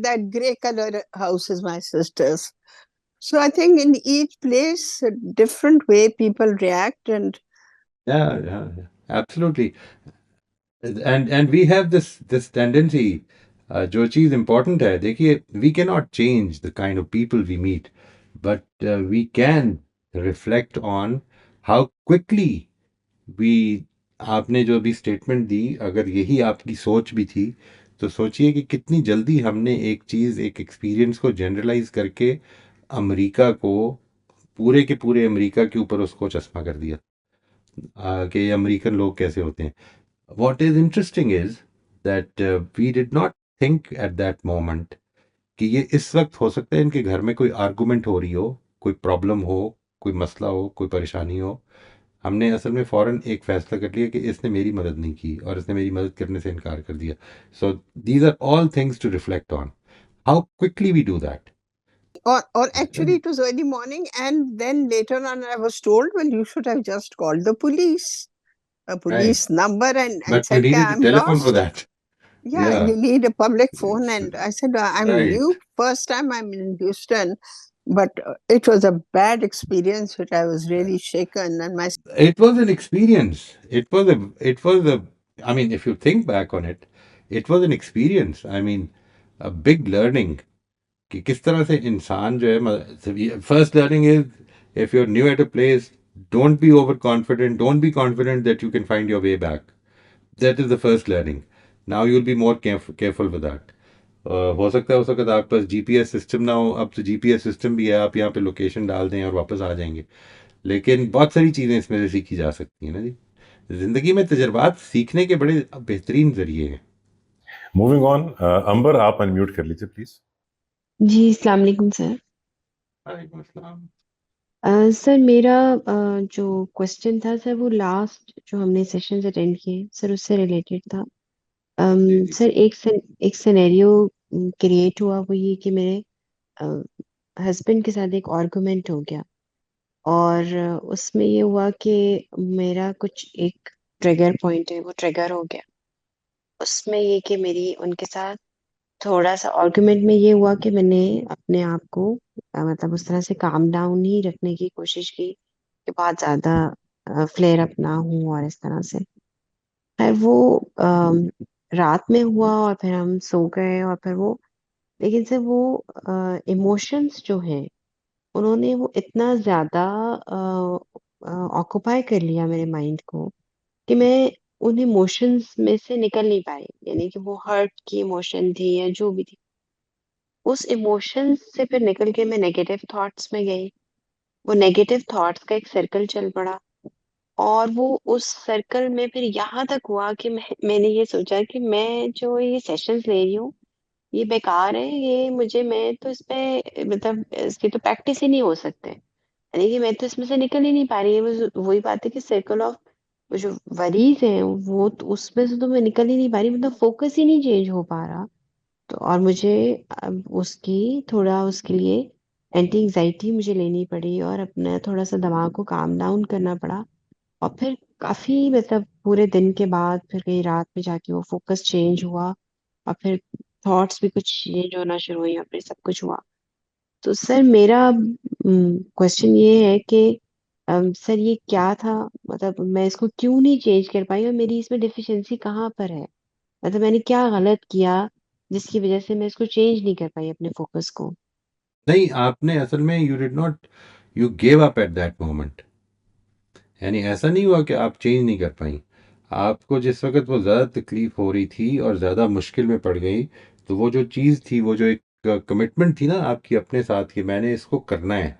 That gray color house is my sister's. So I think in each place a different way people react. And Yeah, absolutely. And we have this tendency, जो चीज़ important है, देखिए, we cannot change the kind of people we meet, but we can reflect on how quickly we, आपने जो अभी statement दी, अगर यही आपकी सोच भी थी, तो सोचिए कि कितनी जल्दी हमने एक चीज़, एक एक्सपीरियंस को जनरलाइज करके अमेरिका को, पूरे के पूरे अमेरिका के ऊपर उसको चश्मा कर दिया, कि अमेरिकन लोग कैसे होते हैं। What is interesting is that we did not think at that moment कि ये इस वक्त हो सकता है इनके घर में कोई आर्गुमेंट हो रही हो, कोई प्रॉब्लम हो, कोई मसला हो, कोई परेशानी हो। हमने असल में फ़ौरन एक फ़ैसला कर लिया कि इसने मेरी मदद नहीं की और इसने मेरी मदद करने से इनकार कर दिया। So these are all things to reflect on, how quickly we do that. or actually it was early morning, and then later on I was told, well, you should have just called the police, a right, police number, and but you said कि needed a I'm telephone for lost. That. Yeah, या, you need a public phone. And I said, I'm new, right. first time I'm in Houston, but it was a bad experience, which I was really shaken. And my It was an experience. It was a, I mean, if you think back on it, it was an experience. I mean, a big learning कि किस तरह से इंसान जो है, first learning is, if you are new at a place, don't be over confident, don't be confident that you can find your way back. That is the first learning. Now you will be more careful with that. हो सकता है उस वक्त आपके पास GPS system ना हो, अब तो जीपीएस सिस्टम भी है, आप यहाँ पे लोकेशन डाल दें और वापस आ जाएंगे। लेकिन बहुत सारी चीज़ें इसमें से सीखी जा सकती हैं ना जी। ज़िंदगी में तजर्बात सीखने के बड़े बेहतरीन ज़रिए हैं। मूविंग ऑन, अंबर आप अनम्यूट कर लीजिए प्लीज। जी अस्सलाम वालेकुम सर। वालेकुम अस्सलाम। सर मेरा जो क्वेश्चन था सर, वो लास्ट जो हमने सेशंस अटेंड किए सर उससे रिलेटेड था। जी जी। सर एक सिनेरियो क्रिएट हुआ, वो ये कि मेरे हस्बैंड के साथ एक आर्गुमेंट हो गया और उसमें ये हुआ कि मेरा कुछ एक ट्रिगर पॉइंट है वो ट्रिगर हो गया। उसमें ये कि मेरी उनके साथ थोड़ा सा आर्गुमेंट में ये हुआ कि मैंने अपने आप को मतलब उस तरह से काम डाउन ही रखने की कोशिश की कि बहुत ज्यादा फ्लेयर अप ना हूँ और इस तरह से। खैर वो रात में हुआ और फिर हम सो गए और फिर वो, लेकिन से वो इमोशंस जो हैं उन्होंने वो इतना ज्यादा ऑक्युपाई कर लिया मेरे माइंड को कि मैं उन इमोशंस में से निकल नहीं पाई। यानी कि वो हर्ट की इमोशन थी या जो भी थी, उस इमोशन से फिर निकल के मैं नेगेटिव थॉट्स में गई। वो नेगेटिव थॉट्स का एक सर्कल चल पड़ा और वो उस सर्कल में फिर यहाँ तक हुआ कि मैंने ये सोचा कि मैं जो ये सेशंस ले रही हूँ ये बेकार है, ये मुझे, मैं तो इस पे मतलब इसकी तो प्रैक्टिस ही नहीं हो सकते, यानी कि मैं तो इसमें से निकल ही नहीं पा रही है। वही बात है कि सर्कल ऑफ वो जो वरीज है वो तो उसमें से तो मैं निकल ही नहीं पा रही, मतलब फोकस ही नहीं चेंज हो पा रहा। तो और मुझे अब उसकी थोड़ा उसके लिए एंटी एंजाइटी मुझे लेनी पड़ी और अपना थोड़ा सा दिमाग को काम डाउन करना पड़ा। और फिर काफी मतलब पूरे दिन के बाद फिर कहीं रात में जाके वो फोकस चेंज हुआ और फिर थॉट्स भी कुछ चेंज होना शुरू हुई और फिर सब कुछ हुआ। तो सर मेरा क्वेश्चन ये है कि सर ये क्या था, मतलब मैं इसको क्यों नहीं चेंज कर पाई और मेरी इसमें डिफिशिएंसी कहाँ पर है, मतलब मैंने क्या गलत किया जिसकी वजह से मैं इसको चेंज नहीं कर पाई अपने फोकस को। नहीं, आपने असल में you did not, you gave up at that moment. यानी ऐसा नहीं हुआ कि आप चेंज नहीं कर पाई। आपको जिस वक़्त वो ज़्यादा तकलीफ़ हो रही थी और ज़्यादा मुश्किल में पड़ गई, तो वो जो चीज़ थी, वो जो एक कमिटमेंट थी ना आपकी अपने साथ कि मैंने इसको करना है,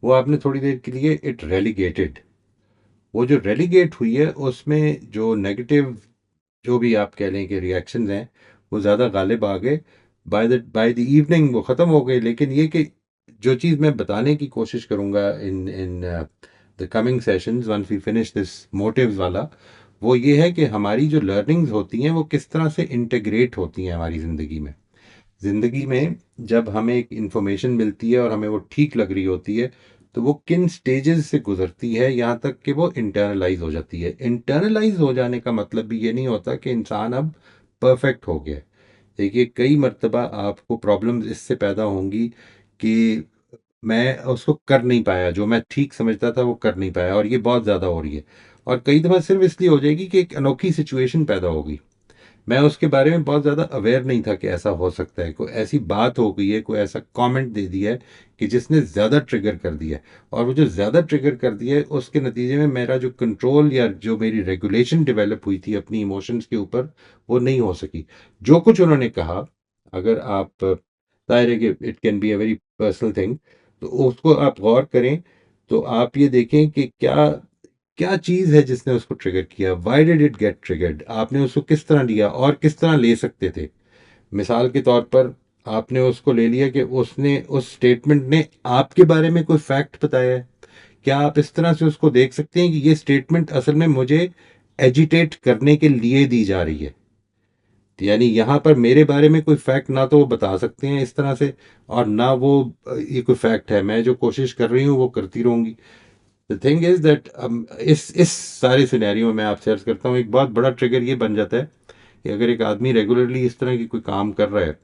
वो आपने थोड़ी देर के लिए इट रेलीगेटेड। वो जो रेलीगेट हुई है, उसमें जो नेगेटिव, जो भी आप कह लें कि रिएक्शंस हैं, वो ज़्यादा गालिब आ गए। बाय द इवनिंग वो ख़त्म हो गए। लेकिन ये कि जो चीज़ मैं बताने की कोशिश करूँगा in in the coming sessions once we finish this motives वाला, वो ये है कि हमारी जो लर्निंग्स होती हैं वो किस तरह से इंटीग्रेट होती हैं हमारी ज़िंदगी में। ज़िंदगी में जब हमें एक इन्फॉर्मेशन मिलती है और हमें वो ठीक लग रही होती है, तो वो किन स्टेजेस से गुजरती है यहाँ तक कि वो इंटरनलाइज हो जाती है। इंटरनलाइज हो जाने का मतलब भी ये नहीं होता कि इंसान अब परफेक्ट हो गया है। देखिए, कई मर्तबा आपको प्रॉब्लम्स इससे पैदा होंगी कि मैं उसको कर नहीं पाया, जो मैं ठीक समझता था वो कर नहीं पाया, और ये बहुत ज़्यादा हो रही है। और कई दफ़ा सिर्फ इसलिए हो जाएगी कि एक अनोखी सिचुएशन पैदा होगी। मैं उसके बारे में बहुत ज़्यादा अवेयर नहीं था कि ऐसा हो सकता है, कोई ऐसी बात हो गई है, कोई ऐसा कमेंट दे दिया है कि जिसने ज़्यादा ट्रिगर कर दिया है। और वो जो ज़्यादा ट्रिगर कर दिया है, उसके नतीजे में मेरा जो कंट्रोल या जो मेरी रेगुलेशन डेवलप हुई थी अपनी इमोशंस के ऊपर, वो नहीं हो सकी। जो कुछ उन्होंने कहा, अगर आप, जाहिर है कि it can be a very personal thing, तो उसको आप गौर करें, तो आप ये देखें कि क्या क्या चीज़ है जिसने उसको ट्रिगर किया, why did it get triggered, आपने उसको किस तरह लिया और किस तरह ले सकते थे। मिसाल के तौर पर, आपने उसको ले लिया कि उसने, उस स्टेटमेंट ने आपके बारे में कोई फैक्ट बताया है। क्या आप इस तरह से उसको देख सकते हैं कि ये स्टेटमेंट असल में मुझे एजिटेट करने के लिए दी जा रही है। यानी यहाँ पर मेरे बारे में कोई फैक्ट ना तो वो बता सकते हैं इस तरह से, और ना वो ये कोई फैक्ट है, मैं जो कोशिश कर रही हूँ वो करती रहूँगी। द थिंग इज दैट इस सारे सिनेरियो में मैं आपसे अर्ज करता हूँ, एक बहुत बड़ा ट्रिगर ये बन जाता है कि अगर एक आदमी रेगुलरली इस तरह की कोई काम कर रहा है,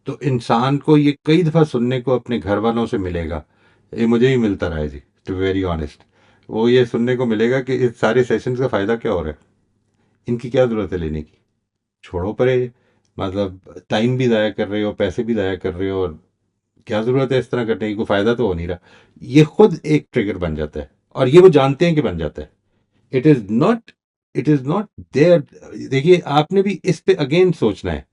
तो इंसान को ये कई दफ़ा सुनने को अपने घर वालों से मिलेगा। ये मुझे ही मिलता रहा है जी, टू बी वेरी ऑनेस्ट। वो ये सुनने को मिलेगा कि इस सारे सेशंस का फ़ायदा क्या हो रहा है, इनकी क्या ज़रूरत है लेने की, छोड़ो परे, मतलब टाइम भी ज़ाया कर रहे हो, पैसे भी ज़ाया कर रहे हो, और क्या ज़रूरत है इस तरह करने की, कोई फ़ायदा तो हो नहीं रहा। ये खुद एक ट्रिगर बन जाता है, और ये वो जानते हैं कि बन जाता है। It is not, it is not there. देखिए, आपने भी इस पे अगेन सोचना है।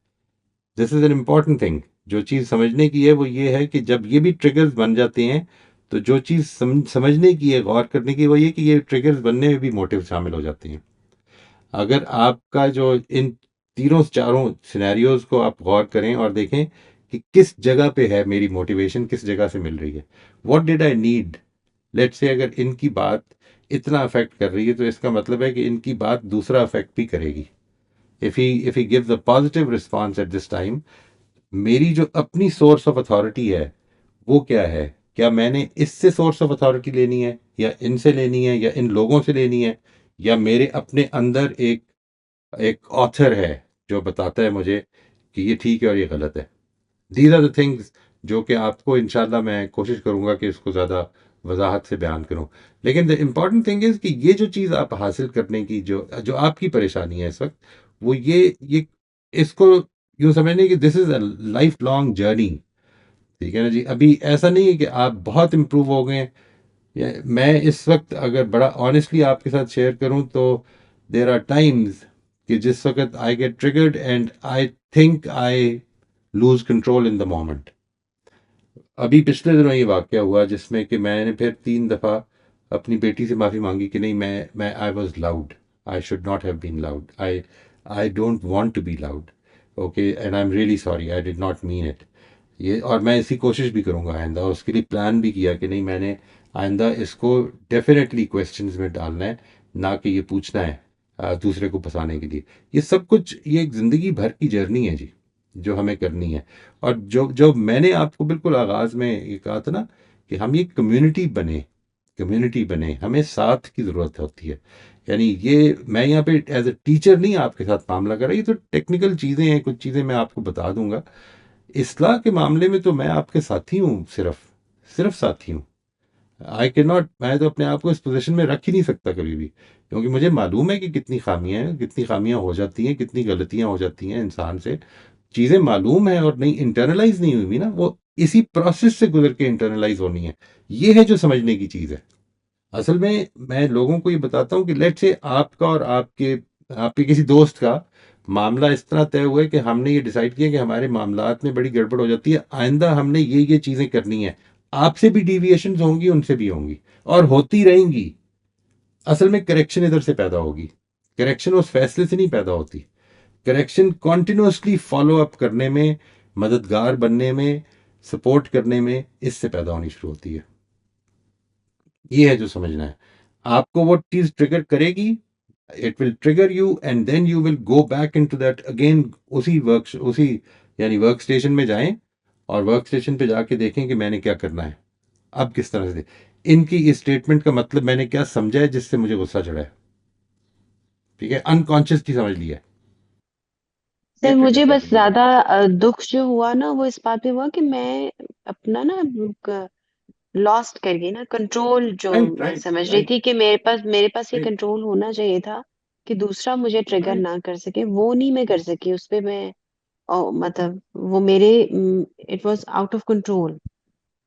This is an important thing. जो चीज़ समझने की है वो ये है कि जब ये भी ट्रिगर्स बन जाते हैं, तो जो चीज़ समझने की है, गौर करने की, वो ये कि ये ट्रिगर्स बनने में भी मोटिव शामिल हो जाते हैं। अगर आपका जो इन तीनों चारों सिनेरियोज को आप गौर करें और देखें कि किस जगह पे है मेरी मोटिवेशन, किस जगह से मिल रही है, what did I need. Let's say अगर इनकी बात इतना अफेक्ट कर रही है, तो इसका मतलब है कि इनकी बात दूसरा अफेक्ट भी करेगी। If he gives a positive response at this time, मेरी जो अपनी सोर्स ऑफ अथॉरिटी है वो क्या है। क्या मैंने इससे सोर्स ऑफ अथॉरिटी लेनी है, या इनसे लेनी है, या इन लोगों से लेनी है, या मेरे अपने अंदर एक एक ऑथर है जो बताता है मुझे कि ये ठीक है और ये गलत है। दीज आर द थिंग्स जो कि आपको, इंशाल्लाह मैं कोशिश करूंगा कि इसको ज़्यादा वजाहत से बयान करूं। लेकिन द इम्पॉर्टेंट थिंग इज़ कि ये जो चीज़ आप हासिल करने की, जो जो आपकी परेशानी है इस वक्त, वो ये इसको यूँ समझने कि this is a life long journey. ठीक है ना जी। अभी ऐसा नहीं है कि आप बहुत इम्प्रूव हो गए हैं। मैं इस वक्त अगर बड़ा ऑनेस्टली आपके साथ शेयर करूं, तो देर आर टाइम्स कि जिस वक्त I get triggered and I think I lose control in the moment. अभी पिछले दिनों ये वाकया हुआ जिसमें कि मैंने फिर 3 दफ़ा अपनी बेटी से माफ़ी मांगी कि नहीं, मैं I was loud, I should not have been loud, I don't want to be loud. Okay, and I am really sorry, I did not mean it. ये, और मैं इसकी कोशिश भी करूँगा आइंदा, और उसके लिए प्लान भी किया कि नहीं, मैंने आइंदा इसको डेफिनेटली क्वेश्चंस में डालना है, ना कि ये पूछना है दूसरे को फंसाने के लिए। ये सब कुछ, ये एक ज़िंदगी भर की जर्नी है जी, जो हमें करनी है। और जो जो मैंने आपको बिल्कुल आगाज़ में ये कहा था ना, कि हम ये कम्युनिटी बने, हमें साथ की ज़रूरत होती है। यानी ये, मैं यहाँ पे एज ए टीचर नहीं आपके साथ मामला कर रहा, ये तो टेक्निकल चीज़ें हैं, कुछ चीज़ें मैं आपको बता दूंगा। इस्लाह के मामले में तो मैं आपके साथी हूँ, सिर्फ सिर्फ साथी हूँ। आई कैन नॉट, मैं तो अपने आप को इस पोजीशन में रख ही नहीं सकता कभी भी, क्योंकि मुझे मालूम है कि कितनी खामियां हो जाती हैं, कितनी गलतियां हो जाती हैं इंसान से। चीज़ें मालूम है और नहीं, इंटरनलाइज नहीं हुई ना, वो इसी प्रोसेस से गुजर के इंटरनलाइज होनी है। ये है जो समझने की चीज़ है। असल में मैं लोगों को ये बताता हूँ कि लेट से आपका और आपके आपके किसी दोस्त का मामला इस तरह तय हुआ है कि हमने ये डिसाइड किया कि हमारे मामलात में बड़ी गड़बड़ हो जाती है, आइंदा हमने ये चीज़ें करनी है। आपसे भी डिविएशंस होंगी, उनसे भी होंगी, और होती रहेंगी। असल में करेक्शन इधर से पैदा होगी। करेक्शन उस फैसले से नहीं पैदा होती। करेक्शन कॉन्टिन्यूसली फॉलो अप करने में, मददगार बनने में, सपोर्ट करने में, इससे पैदा होनी शुरू होती है। ये है जो समझना है। आपको वो चीज़ ट्रिगर करेगी, it will trigger you, and then you will go back into that again. उसी यानी वर्क स्टेशन में जाएं, और वर्क स्टेशन पे जाके देखें कि मैंने क्या करना है, अब किस तरह से। इनकी इस स्टेटमेंट का मतलब मैंने क्या समझा है जिससे मुझे गुस्सा चढ़ा है, ठीक है, अनकॉन्शियसली समझ लिया है। ये सर ट्रिगर मुझे कर बस रही है। ज्यादा दुख जो हुआ ना वो इस बात पे हुआ कि मैं अपना ना लॉस्ट कर गई ना कंट्रोल, जो राइट मैं राइट समझ रही राइट थी कि मेरे पास ये राइट। कंट्रोल होना चाहिए था कि दूसरा मुझे ट्रिगर राइट। ना कर सके, वो नहीं मैं कर सकी उस पे मैं। मतलब वो मेरे it was out of control.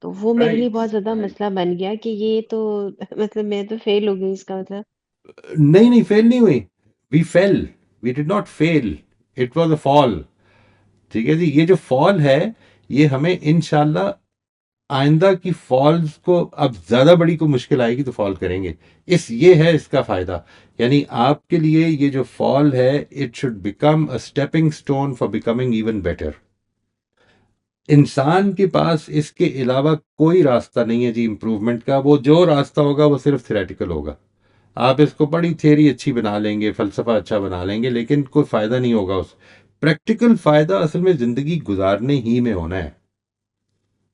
तो वो मेरे लिए राइट। बहुत ज्यादा राइट। मसला बन गया कि ये तो मतलब मैं तो फेल हो गई इसका मतलब। नहीं नहीं, फेल नहीं हुई। We fail, we did not fail, it was a fall. ठीक है जी, ये जो फॉल है, ये हमें इंशाल्लाह आइंदा की फॉल्स को, अब ज्यादा बड़ी को मुश्किल आएगी तो फॉल करेंगे। ये है इसका फायदा। यानी आपके लिए ये जो फॉल है, it should become a stepping stone for becoming even better. इंसान के पास इसके अलावा कोई रास्ता नहीं है जी इम्प्रूवमेंट का। वो जो रास्ता होगा वो सिर्फ थ्योरेटिकल होगा। आप इसको बड़ी थियरी अच्छी बना लेंगे, फलसफा अच्छा बना लेंगे, लेकिन कोई फायदा नहीं होगा। उस प्रैक्टिकल फायदा असल में जिंदगी गुजारने ही में होना है।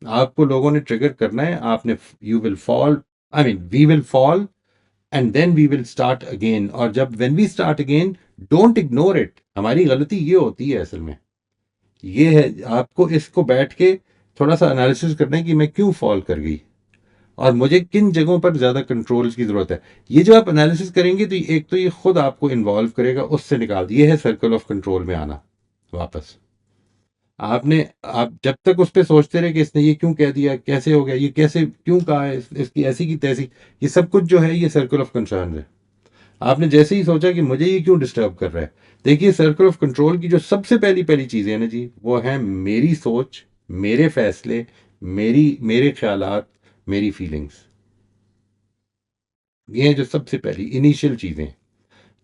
आपको लोगों ने ट्रिगर करना है, आपने, you will fall, I mean we will fall, and then we will start again. और जब when we start again, don't ignore it. हमारी गलती ये होती है असल में, ये है, आपको इसको बैठ के थोड़ा सा एनालिसिस करना है कि मैं क्यों फॉल कर गई, और मुझे किन जगहों पर ज़्यादा कंट्रोल की ज़रूरत है। ये जो आप एनालिसिस करेंगे तो एक तो ये खुद आपको इन्वॉल्व करेगा, उससे निकाल दिए है सर्कल ऑफ कंट्रोल में आना वापस। आप जब तक उस पर सोचते रहे कि इसने ये क्यों कह दिया, कैसे हो गया, ये कैसे क्यों कहा है, इसकी ऐसी की तैसी, ये सब कुछ जो है ये सर्कल ऑफ कंसर्न है। आपने जैसे ही सोचा कि मुझे ये क्यों डिस्टर्ब कर रहा है, देखिए सर्कल ऑफ कंट्रोल की जो सबसे पहली पहली चीज़ें हैं ना जी, वो है मेरी सोच, मेरे फैसले, मेरे ख्यालात, मेरी फीलिंग्स। ये हैं जो सबसे पहली इनिशियल चीज़ें,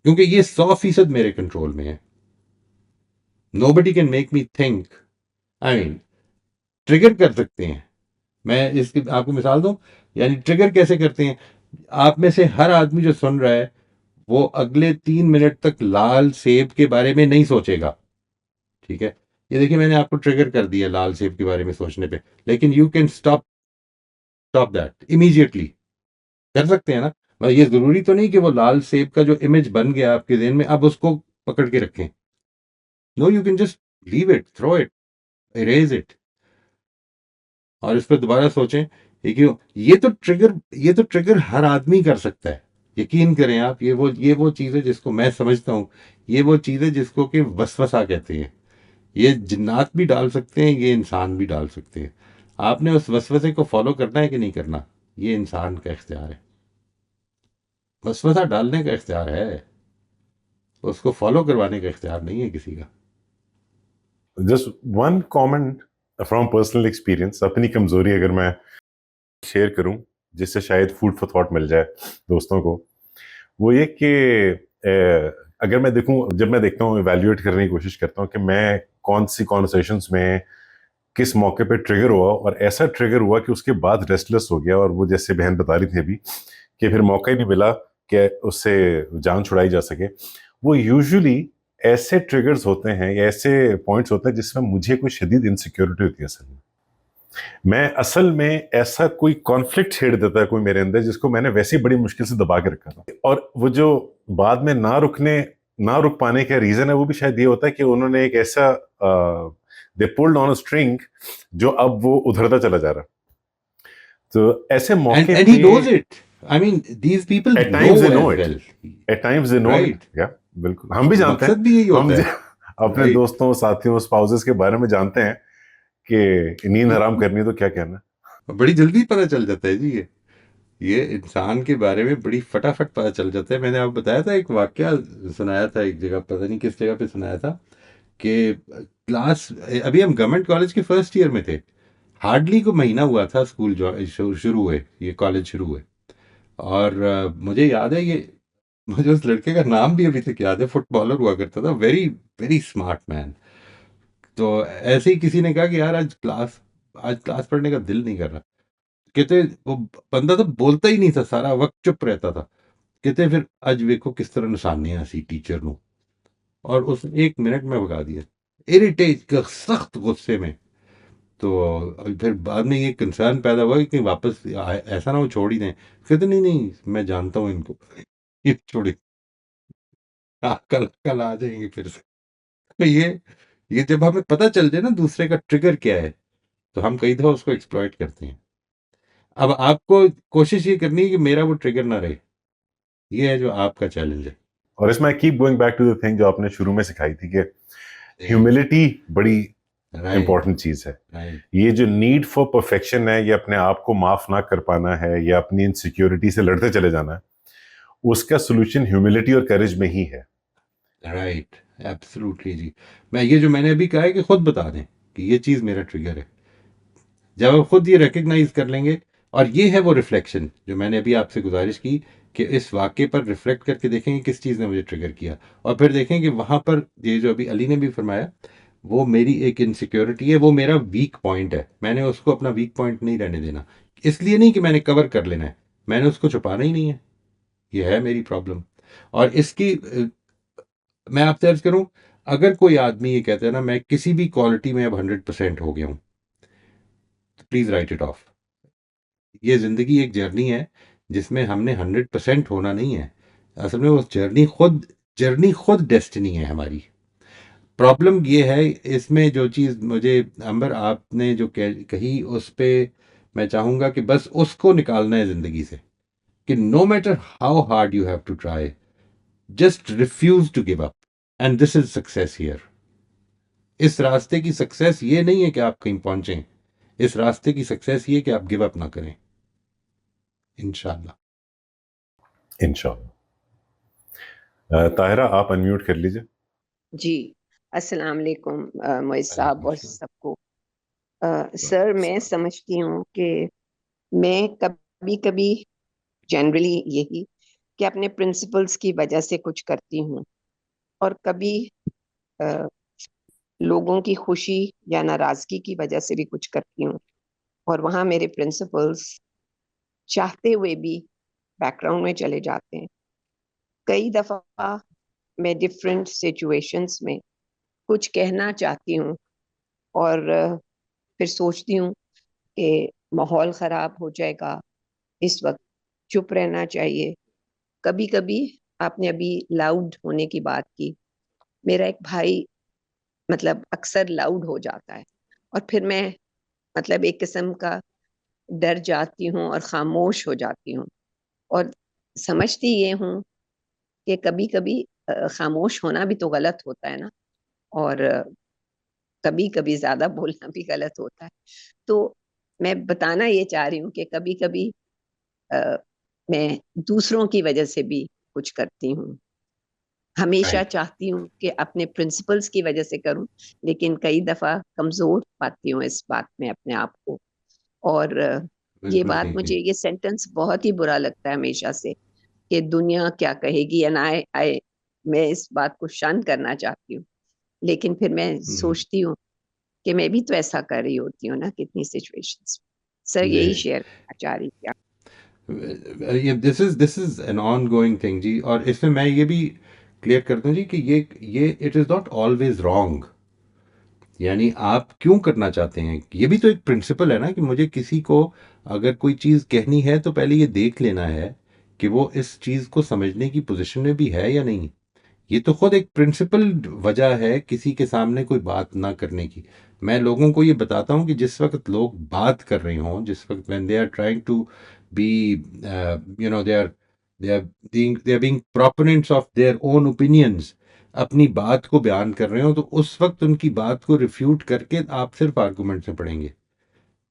क्योंकि ये 100% मेरे कंट्रोल में है। Nobody can make me think, I mean trigger कर सकते हैं। मैं इसकी आपको मिसाल दूं, यानी ट्रिगर कैसे करते हैं। आप में से हर आदमी जो सुन रहा है, वो अगले 3 मिनट तक लाल सेब के बारे में नहीं सोचेगा, ठीक है। ये देखिए, मैंने आपको ट्रिगर कर दिया लाल सेब के बारे में सोचने पे, लेकिन you can stop that immediately. कर सकते हैं ना। मतलब ये जरूरी तो नहीं कि वो लाल सेब का जो इमेज बन गया आपके ज़हन में, अब उसको पकड़ के रखें। No, you can just leave it, throw it, erase it, और इस पर दोबारा सोचें। ये क्यों, ये तो ट्रिगर हर आदमी कर सकता है। यकीन करें आप, ये वो चीज़ है जिसको मैं समझता हूँ, ये वो चीज़ है जिसको कि वसवसा कहते हैं। ये जिन्नात भी डाल सकते हैं, ये इंसान भी डाल सकते हैं। आपने उस वसवसे को फॉलो करना है कि नहीं करना, ये इंसान का इख्तियार है। वसवसा डालने का इख्तियार है, उसको फॉलो करवाने का इख्तियार नहीं है किसी का। Just one comment from personal experience, अपनी कमजोरी अगर मैं शेयर करूं जिससे शायद फूड फॉर थॉट मिल जाए दोस्तों को, वो ये कि अगर मैं देखूं, जब मैं देखता हूँ, इवैल्यूएट करने की कोशिश करता हूँ कि मैं कौन सी कॉन्वर्सेशंस में किस मौके पे ट्रिगर हुआ, और ऐसा ट्रिगर हुआ कि उसके बाद रेस्टलेस हो गया, और वो जैसे बहन बता रही थी अभी कि फिर मौका ही नहीं मिला कि उससे जान छुड़ाई जा सके। वो यूजुअली ऐसे ट्रिगर्स होते हैं या ऐसे पॉइंट्स होते हैं जिसमें मुझे कोई शदीद इनसिक्योरिटी होती है असल में। मैं असल में ऐसा कोई कॉन्फ्लिक्ट छेड़ देता है कोई मेरे अंदर, जिसको मैंने वैसे ही बड़ी मुश्किल से दबा के रखा था, और वो जो बाद में ना रुक पाने का रीजन है, वो भी शायद ये होता है कि उन्होंने एक ऐसा दे पुल्ड ऑन अ स्ट्रिंग जो अब वो उधरता चला जा रहा। तो ऐसे मौके And he पे knows it. I mean, these people at know times they know as it, well, at times they know it, right? या बिल्कुल हम भी जानते हैं। मकसद भी यही हम होता है, अपने right? दोस्तों, साथियों, स्पाउसेस के बारे में जानते हैं कि नींद हराम करनी है तो क्या कहना। बड़ी जल्दी पता चल जाता है जी ये इंसान के बारे में बड़ी फटाफट पता चल जाता है। मैंने आपको बताया था, एक वाकया सुनाया था एक जगह, पता नहीं किस जगह पे सुनाया था, कि क्लास, अभी हम गवर्नमेंट कॉलेज के फर्स्ट ईयर में थे, हार्डली को महीना हुआ था स्कूल शुरू हुए, ये कॉलेज शुरू हुए। और मुझे याद है, ये मुझे उस लड़के का नाम भी अभी तक याद है, फुटबॉलर हुआ करता था, वेरी वेरी स्मार्ट मैन। तो ऐसे ही किसी ने कहा कि यार आज क्लास पढ़ने का दिल नहीं कर रहा। कहते वो बंदा तो बोलता ही नहीं था, सारा वक्त चुप रहता था। कहते फिर आज देखो किस तरह निशाने सी टीचर नु, और उस 1 मिनट में भगा दिया, इरिटेट, सख्त गुस्से में। तो फिर बाद में ये कंसर्न पैदा हुआ कि कहीं वापस ऐसा ना वो छोड़ ही दें। कहते नहीं नहीं, मैं जानता हूँ इनको, ये छोड़ी, कल कल आ जाएंगे फिर से। तो ये जब हमें पता चल जाए ना दूसरे का ट्रिगर क्या है, तो हम कई दफा उसको एक्सप्लॉइट करते हैं। अब आपको कोशिश ये करनी है कि मेरा वो ट्रिगर ना रहे, ये है जो आपका चैलेंज है। और इसमें I keep going back to the thing जो आपने शुरू में सिखाई थी कि राइट, ह्यूमिलिटी बड़ी राइट, इंपॉर्टेंट चीज है। राइट, ये जो नीड फॉर परफेक्शन है, ये अपने आप को माफ ना कर पाना है, या अपनी इनसिक्योरिटी से लड़ते चले जाना है, उसका सोल्यूशन ह्यूमिलिटी और करेज में ही है। राइट, एब्सोल्युटली जी। मैं ये जो मैंने अभी कहा है कि खुद बता दें कि ये चीज़ मेरा ट्रिगर है, जब आप खुद ये रिकग्नाइज कर लेंगे, और ये है वो रिफ्लेक्शन जो मैंने अभी आपसे गुजारिश की, कि इस वाक्य पर रिफ्लेक्ट करके देखेंगे किस चीज़ ने मुझे ट्रिगर किया, और फिर देखें कि वहाँ पर ये जो अभी अली ने भी फरमाया, वो मेरी एक इनसिक्योरिटी है, वो मेरा वीक पॉइंट है, मैंने उसको अपना वीक पॉइंट नहीं रहने देना। इसलिए नहीं कि मैंने कवर कर लेना है, मैंने उसको छुपाना ही नहीं है, ये है मेरी प्रॉब्लम। और इसकी मैं आपसे अर्ज करूं, अगर कोई आदमी ये कहता है ना मैं किसी भी क्वालिटी में अब 100% हो गया हूं, तो प्लीज राइट इट ऑफ। ये जिंदगी एक जर्नी है जिसमें हमने 100% होना नहीं है। असल में वो जर्नी खुद डेस्टिनी है हमारी। प्रॉब्लम ये है इसमें, जो चीज़ मुझे अंबर आपने जो कही उस पे मैं चाहूंगा कि बस उसको निकालना है जिंदगी से, कि no matter how hard you have to try, just refuse to give up, and this is success here. इस रास्ते की सक्सेस ये नहीं है कि आप कहीं पहुंचे, इस रास्ते की सक्सेस ये है कि आप गिव अप ना करें, इंशाल्लाह। इंशाल्लाह। ताहिरा, आप अनम्यूट कर लीजिए। जी, अस्सलाम वालेकुम मोइज साहब वालेकुम और अस्सलाम। सबको। सर, मैं समझती हूँ कि मैं कभी कभी जनरली यही कि अपने प्रिंसिपल्स की वजह से कुछ करती हूँ, और कभी अ, लोगों की खुशी या नाराजगी की वजह से भी कुछ करती हूँ, और वहाँ मेरे प्रिंसिपल्स चाहते हुए भी बैकग्राउंड में चले जाते हैं। कई दफा मैं डिफरेंट सिचुएशंस में कुछ कहना चाहती हूँ, और फिर सोचती हूँ कि माहौल खराब हो जाएगा, इस वक्त चुप रहना चाहिए। कभी कभी आपने अभी लाउड होने की बात की, मेरा एक भाई मतलब अक्सर लाउड हो जाता है, और फिर मैं मतलब एक किस्म का डर जाती हूँ और खामोश हो जाती हूँ, और समझती ये हूँ कि कभी कभी खामोश होना भी तो गलत होता है ना, और कभी कभी ज्यादा बोलना भी गलत होता है। तो मैं बताना ये चाह रही हूँ कि कभी कभी मैं दूसरों की वजह से भी कुछ करती हूँ। हमेशा राइट, चाहती हूँ कि अपने प्रिंसिपल्स की वजह से करूं, लेकिन कई दफा कमजोर पाती हूँ इस बात में अपने आप को। और ये बिल्कुल बात ठीक है। मुझे, ये सेंटेंस बहुत ही बुरा लगता है हमेशा से, कि दुनिया क्या कहेगी, एंड आई आई मैं इस बात को शांत करना चाहती हूँ, लेकिन फिर मैं सोचती हूँ कि मैं भी तो ऐसा कर रही होती हूँ ना कितनी सिचुएशंस। सर यही जी। शेयर करना चाह रही थी। ये this is an ongoing thing जी, और इसमें मैं ये भी क्लियर कर दूं जी कि ये it is not always wrong. यानी आप क्यों करना चाहते हैं, ये भी तो एक प्रिंसिपल है ना, कि मुझे किसी को अगर कोई चीज़ कहनी है तो पहले ये देख लेना है कि वो इस चीज़ को समझने की पोजीशन में भी है या नहीं। ये तो खुद एक प्रिंसिपल वजह है किसी के सामने कोई बात ना करने की। मैं लोगों को ये बताता हूँ कि जिस वक्त लोग बात कर रहे हों, जिस वक्त when they are trying to be you know they are being proponents of their own opinions, अपनी बात को बयान कर रहे हो, तो उस वक्त उनकी बात को रिफ्यूट करके आप सिर्फ आर्गूमेंट में पड़ेंगे।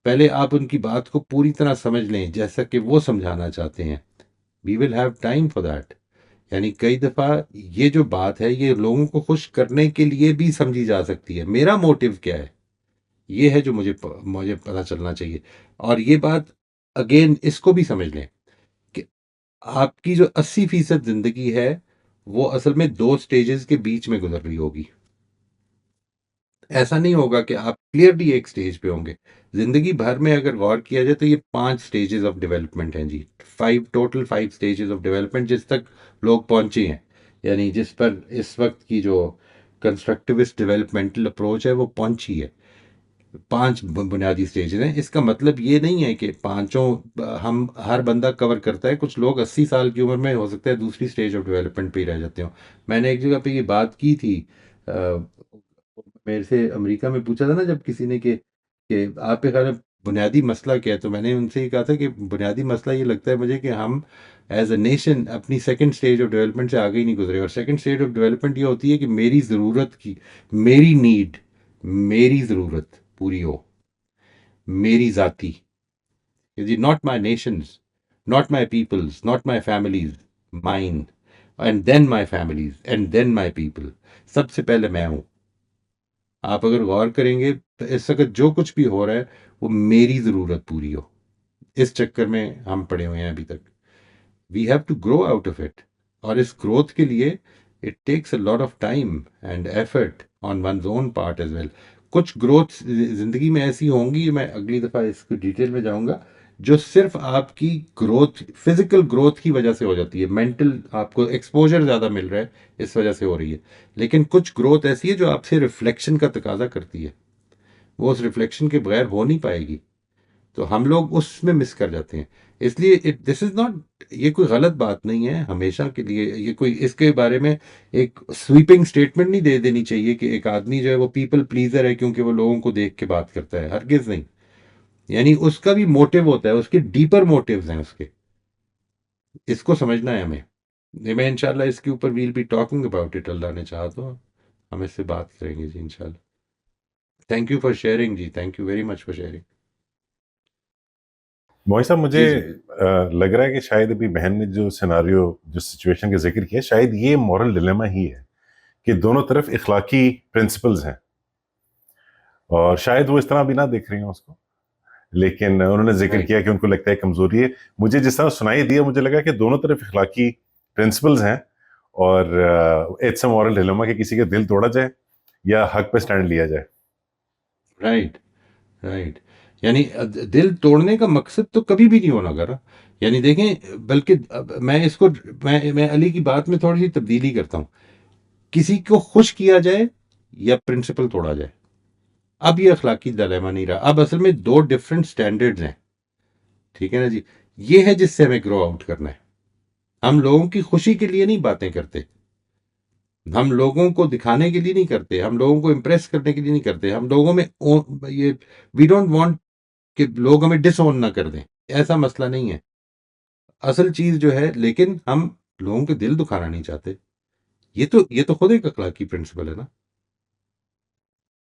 पहले आप उनकी बात को पूरी तरह समझ लें जैसा कि वो समझाना चाहते हैं। We will have time for that. यानी कई दफ़ा ये जो बात है ये लोगों को खुश करने के लिए भी समझी जा सकती है। मेरा मोटिव क्या है, ये है जो मुझे पता चलना चाहिए। और ये बात अगेन इसको भी समझ लें कि आपकी जो 80% ज़िंदगी है वो असल में 2 स्टेजेस के बीच में गुजर रही होगी। ऐसा नहीं होगा कि आप क्लियरली एक स्टेज पे होंगे। ज़िंदगी भर में अगर गौर किया जाए तो ये 5 स्टेजेस ऑफ डेवलपमेंट हैं जी। 5 स्टेजेस ऑफ डेवलपमेंट जिस तक लोग पहुंचे हैं, यानी जिस पर इस वक्त की जो कंस्ट्रक्टिविस्ट डेवलपमेंटल अप्रोच है वो पहुंची है। 5 बुनियादी स्टेजेस हैं। इसका मतलब ये नहीं है कि पांचों हम हर बंदा कवर करता है। कुछ लोग 80 साल की उम्र में हो सकता है दूसरी स्टेज ऑफ डेवलपमेंट पे ही रह जाते हो। मैंने एक जगह पे ये बात की थी, मेरे से अमेरिका में पूछा था ना जब किसी ने कि आप पे ख्याल है बुनियादी मसला क्या है, तो मैंने उनसे ये कहा था कि बुनियादी मसला ये लगता है मुझे कि हम एज अ नेशन अपनी सेकंड स्टेज ऑफ डेवलपमेंट से आगे ही नहीं गुजरे। और सेकंड स्टेज ऑफ डेवलपमेंट ये होती है कि मेरी ज़रूरत की, मेरी नीड, मेरी ज़रूरत पूरी हो, मेरी ज़ाती, not my nations, not my peoples, not my families, mine, and then my families, and then my people. सबसे पहले मैं हूँ। आप अगर गौर करेंगे तो इस वक्त जो कुछ भी हो रहा है वो मेरी ज़रूरत पूरी हो, इस चक्कर में हम पड़े हुए हैं अभी तक। We have to grow out of it. और इस ग्रोथ के लिए it takes a lot of time and effort on one's own part as well. कुछ ग्रोथ ज़िंदगी में ऐसी होंगी, मैं अगली दफ़ा इसको डिटेल में जाऊंगा, जो सिर्फ आपकी ग्रोथ, फिजिकल ग्रोथ की वजह से हो जाती है। मेंटल आपको एक्सपोजर ज़्यादा मिल रहा है इस वजह से हो रही है। लेकिन कुछ ग्रोथ ऐसी है जो आपसे रिफ्लेक्शन का तकाजा करती है, वो उस रिफ्लेक्शन के बगैर हो नहीं पाएगी। तो हम लोग उसमें मिस कर जाते हैं। इसलिए दिस इज नॉट, ये कोई गलत बात नहीं है हमेशा के लिए। ये कोई इसके बारे में एक स्वीपिंग स्टेटमेंट नहीं दे देनी चाहिए कि एक आदमी जो है वो पीपल प्लीजर है क्योंकि वो लोगों को देख के बात करता है। हरगिज नहीं। यानी उसका भी मोटिव होता है, उसके डीपर मोटिव्स हैं उसके। इसको समझना है हमें। मैं इंशाल्लाह इसके ऊपर will be talking about it, Allah ने चाहा तो हम इससे बात करेंगे जी इंशाल्लाह। थैंक यू फॉर शेयरिंग जी, thank you very much for sharing. Mohit साहब, मुझे जी जी। लग रहा है कि शायद अभी बहन ने जो सिनारियो, जो सिचुएशन का जिक्र किया, शायद ये मॉरल डिलेमा ही है कि दोनों तरफ इखलाकी प्रिंसिपल्स हैं, और शायद वो इस तरह भी ना देख रही हैं उसको, लेकिन उन्होंने जिक्र राइट। किया कि उनको लगता है कमजोरी है। मुझे जिस तरह सुनाई दिया, मुझे लगा कि दोनों तरफ इखलाकी प्रिंसिपल्स हैं, और इट्स अ मॉरल डिलेमा कि किसी का दिल तोड़ा जाए या हक पे स्टैंड लिया जाए। राइट। राइट। यानी दिल तोड़ने का मकसद तो कभी भी नहीं होना करा। यानी देखें, बल्कि मैं इसको, मैं अली की बात में थोड़ी सी तब्दीली करता हूँ। किसी को खुश किया जाए या प्रिंसिपल तोड़ा जाए, अब ये अखलाकी dilemma नहीं रहा। अब असल में 2 डिफरेंट स्टैंडर्ड्स हैं। ठीक है ना जी। ये है जिससे हमें ग्रो आउट करना है। हम लोगों की खुशी के लिए नहीं बातें करते, हम लोगों को दिखाने के लिए नहीं करते, हम लोगों को इम्प्रेस करने के लिए नहीं करते। हम लोगों में ये वी डोंट वांट कि लोग हमें डिसओन ना कर दें, ऐसा मसला नहीं है। असल चीज जो है, लेकिन हम लोगों के दिल दुखाना नहीं चाहते। ये तो खुद एक अखलाकी प्रिंसिपल है ना।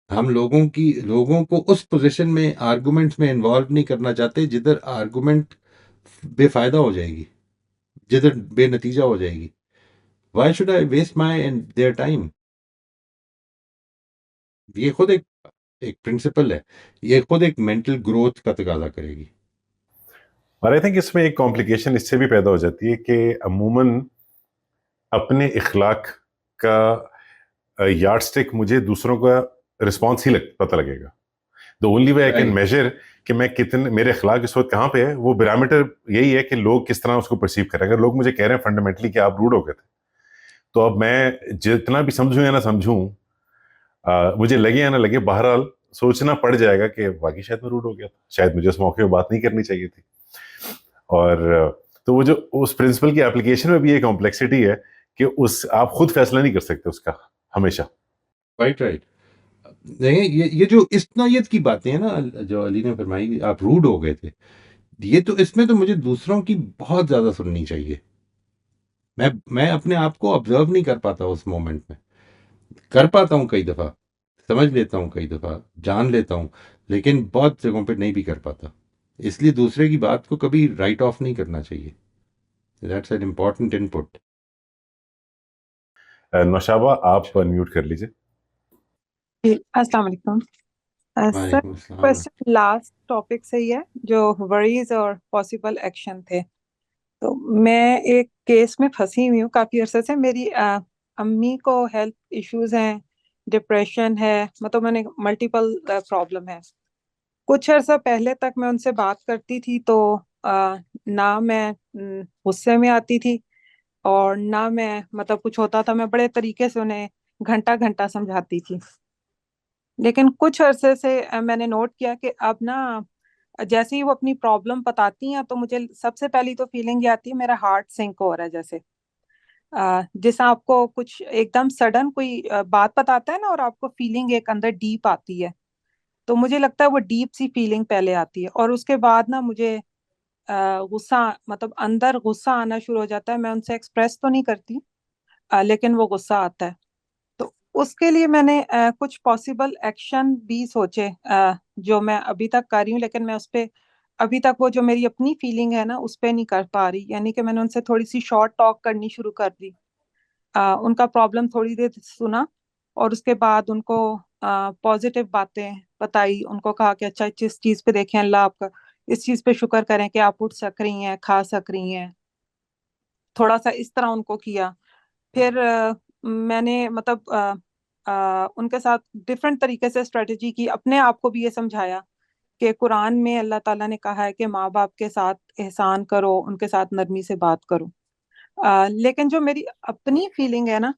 हम लोगों को उस पोजीशन में आर्गुमेंट्स में इन्वॉल्व नहीं करना चाहते जिधर आर्गुमेंट बेफायदा हो जाएगी, जिधर बेनतीजा हो जाएगी। Why should I waste my and their time. ये खुद एक एक प्रिंसिपल है। ये खुद एक मेंटल ग्रोथ का तकाजा करेगी। और आई थिंक इसमें एक कॉम्प्लिकेशन इससे भी पैदा हो जाती है कि अमूमन अपने इखलाक का यार्ड स्टिक मुझे दूसरों का रिस्पॉन्स ही पता लगेगा. The only way I can right measure कि मैं कितने, मेरे अखलाक इस वक्त कहाँ पे है, वो पैरामीटर यही है कि लोग किस तरह उसको परसीव करें. अगर लोग मुझे कह रहे हैं फंडामेंटली कि आप रूड हो गए थे, तो अब मैं जितना भी समझूं या ना समझूं, मुझे लगे या ना लगे, बहरहाल सोचना पड़ जाएगा कि वाकई शायद मैं रूड हो गया था, शायद मुझे उस मौके पर बात नहीं करनी चाहिए थी. और तो वो जो उस प्रिंसिपल की एप्लीकेशन में भी ये कॉम्प्लेक्सिटी है कि उस आप खुद फैसला नहीं कर सकते उसका हमेशा. Right right. नहीं, ये जो इस नौयत की बातें हैं ना जो अली ने फरमाई, आप रूड हो गए थे, ये तो इसमें तो मुझे दूसरों की बहुत ज्यादा सुननी चाहिए. मैं अपने आप को ऑब्जर्व नहीं कर पाता उस मोमेंट में. कर पाता हूँ कई दफा, समझ लेता हूँ कई दफा, जान लेता हूँ, लेकिन बहुत जगहों पे नहीं भी कर पाता. इसलिए दूसरे की बात को कभी राइट ऑफ नहीं करना चाहिए. That's an important input. Naushaba, आप म्यूट कर लीजिए. जी, अस्सलाम वालेकुम। सर, वालेकुम अस्सलाम. क्वेश्चन लास्ट टॉपिक से ही है जो वरीज और पॉसिबल एक्शन थे. तो मैं एक केस में फंसी हुई हूँ काफी अरसे से. मेरी अम्मी को हेल्थ इश्यूज हैं, डिप्रेशन है, मतलब मैंने मल्टीपल प्रॉब्लम है. कुछ अर्सा पहले तक मैं उनसे बात करती थी तो ना मैं गुस्से में आती थी और ना मैं, मतलब कुछ होता था मैं बड़े तरीके से उन्हें घंटा घंटा समझाती थी. लेकिन कुछ अरसे से मैंने नोट किया कि अब ना जैसे ही वो अपनी प्रॉब्लम बताती हैं तो मुझे सबसे पहली तो फीलिंग ये आती है मेरा हार्ट सिंक हो रहा है. जैसे जैसे आपको कुछ एकदम सडन कोई बात बताता है ना और आपको फीलिंग एक अंदर डीप आती है, तो मुझे लगता है वो डीप सी फीलिंग पहले आती है और उसके बाद ना मुझे गुस्सा, मतलब अंदर गुस्सा आना शुरू हो जाता है. मैं उनसे एक्सप्रेस तो नहीं करती, लेकिन वो गुस्सा आता है. तो उसके लिए मैंने कुछ पॉसिबल एक्शन भी सोचे, जो मैं अभी तक कर रही हूँ, लेकिन मैं उस पे अभी तक वो जो मेरी अपनी फीलिंग है ना उस पे नहीं कर पा रही. यानी कि मैंने उनसे थोड़ी सी शॉर्ट टॉक करनी शुरू कर दी, उनका प्रॉब्लम थोड़ी देर सुना और उसके बाद उनको पॉजिटिव बातें बताई. उनको कहा कि अच्छा जिस चीज़ पे देखें अल्लाह आपका, इस चीज़ पे शुक्र करें कि आप उठ सक रही हैं, खा सक रही हैं. थोड़ा सा इस तरह उनको किया. फिर मैंने मतलब उनके साथ डिफरेंट तरीके से स्ट्रेटजी की. अपने आप को भी ये समझाया कि कुरान में अल्लाह ताला ने कहा है कि माँ बाप के साथ एहसान करो, उनके साथ नरमी से बात करो. लेकिन जो मेरी अपनी फीलिंग है ना,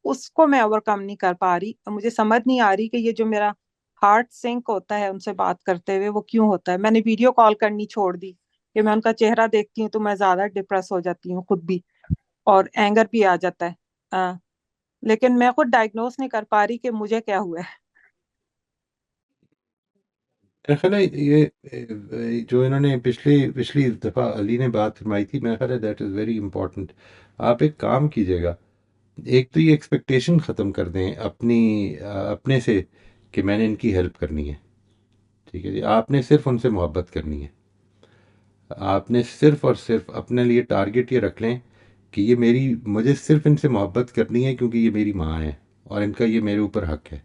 उसको मैं ओवरकम नहीं कर पा रही. मुझे समझ नहीं आ रही कि ये जो मेरा हार्ट सिंक होता है उनसे बात करते हुए वो क्यों होता है. मैंने वीडियो कॉल करनी छोड़ दी कि मैं उनका चेहरा देखती हूँ तो मैं ज्यादा डिप्रेस हो जाती हूँ खुद भी, और एंगर भी आ जाता है. लेकिन मैं खुद डायग्नोस नहीं कर पा रही कि मुझे क्या हुआ है. मेरा ख्याल है ये जो इन्होंने पिछली पिछली दफ़ा अली ने बात फरमाई थी, मेरा ख्याल है दैट इज़ वेरी इंपॉर्टेंट. आप एक काम कीजिएगा, एक तो ये एक्सपेक्टेशन ख़त्म कर दें अपने से कि मैंने इनकी हेल्प करनी है. ठीक है जी, आपने सिर्फ उनसे मोहब्बत करनी है. आपने सिर्फ और सिर्फ अपने लिए टारगेट ये रख लें कि मुझे सिर्फ इनसे मोहब्बत करनी है क्योंकि ये मेरी माँ है और इनका ये मेरे ऊपर हक है.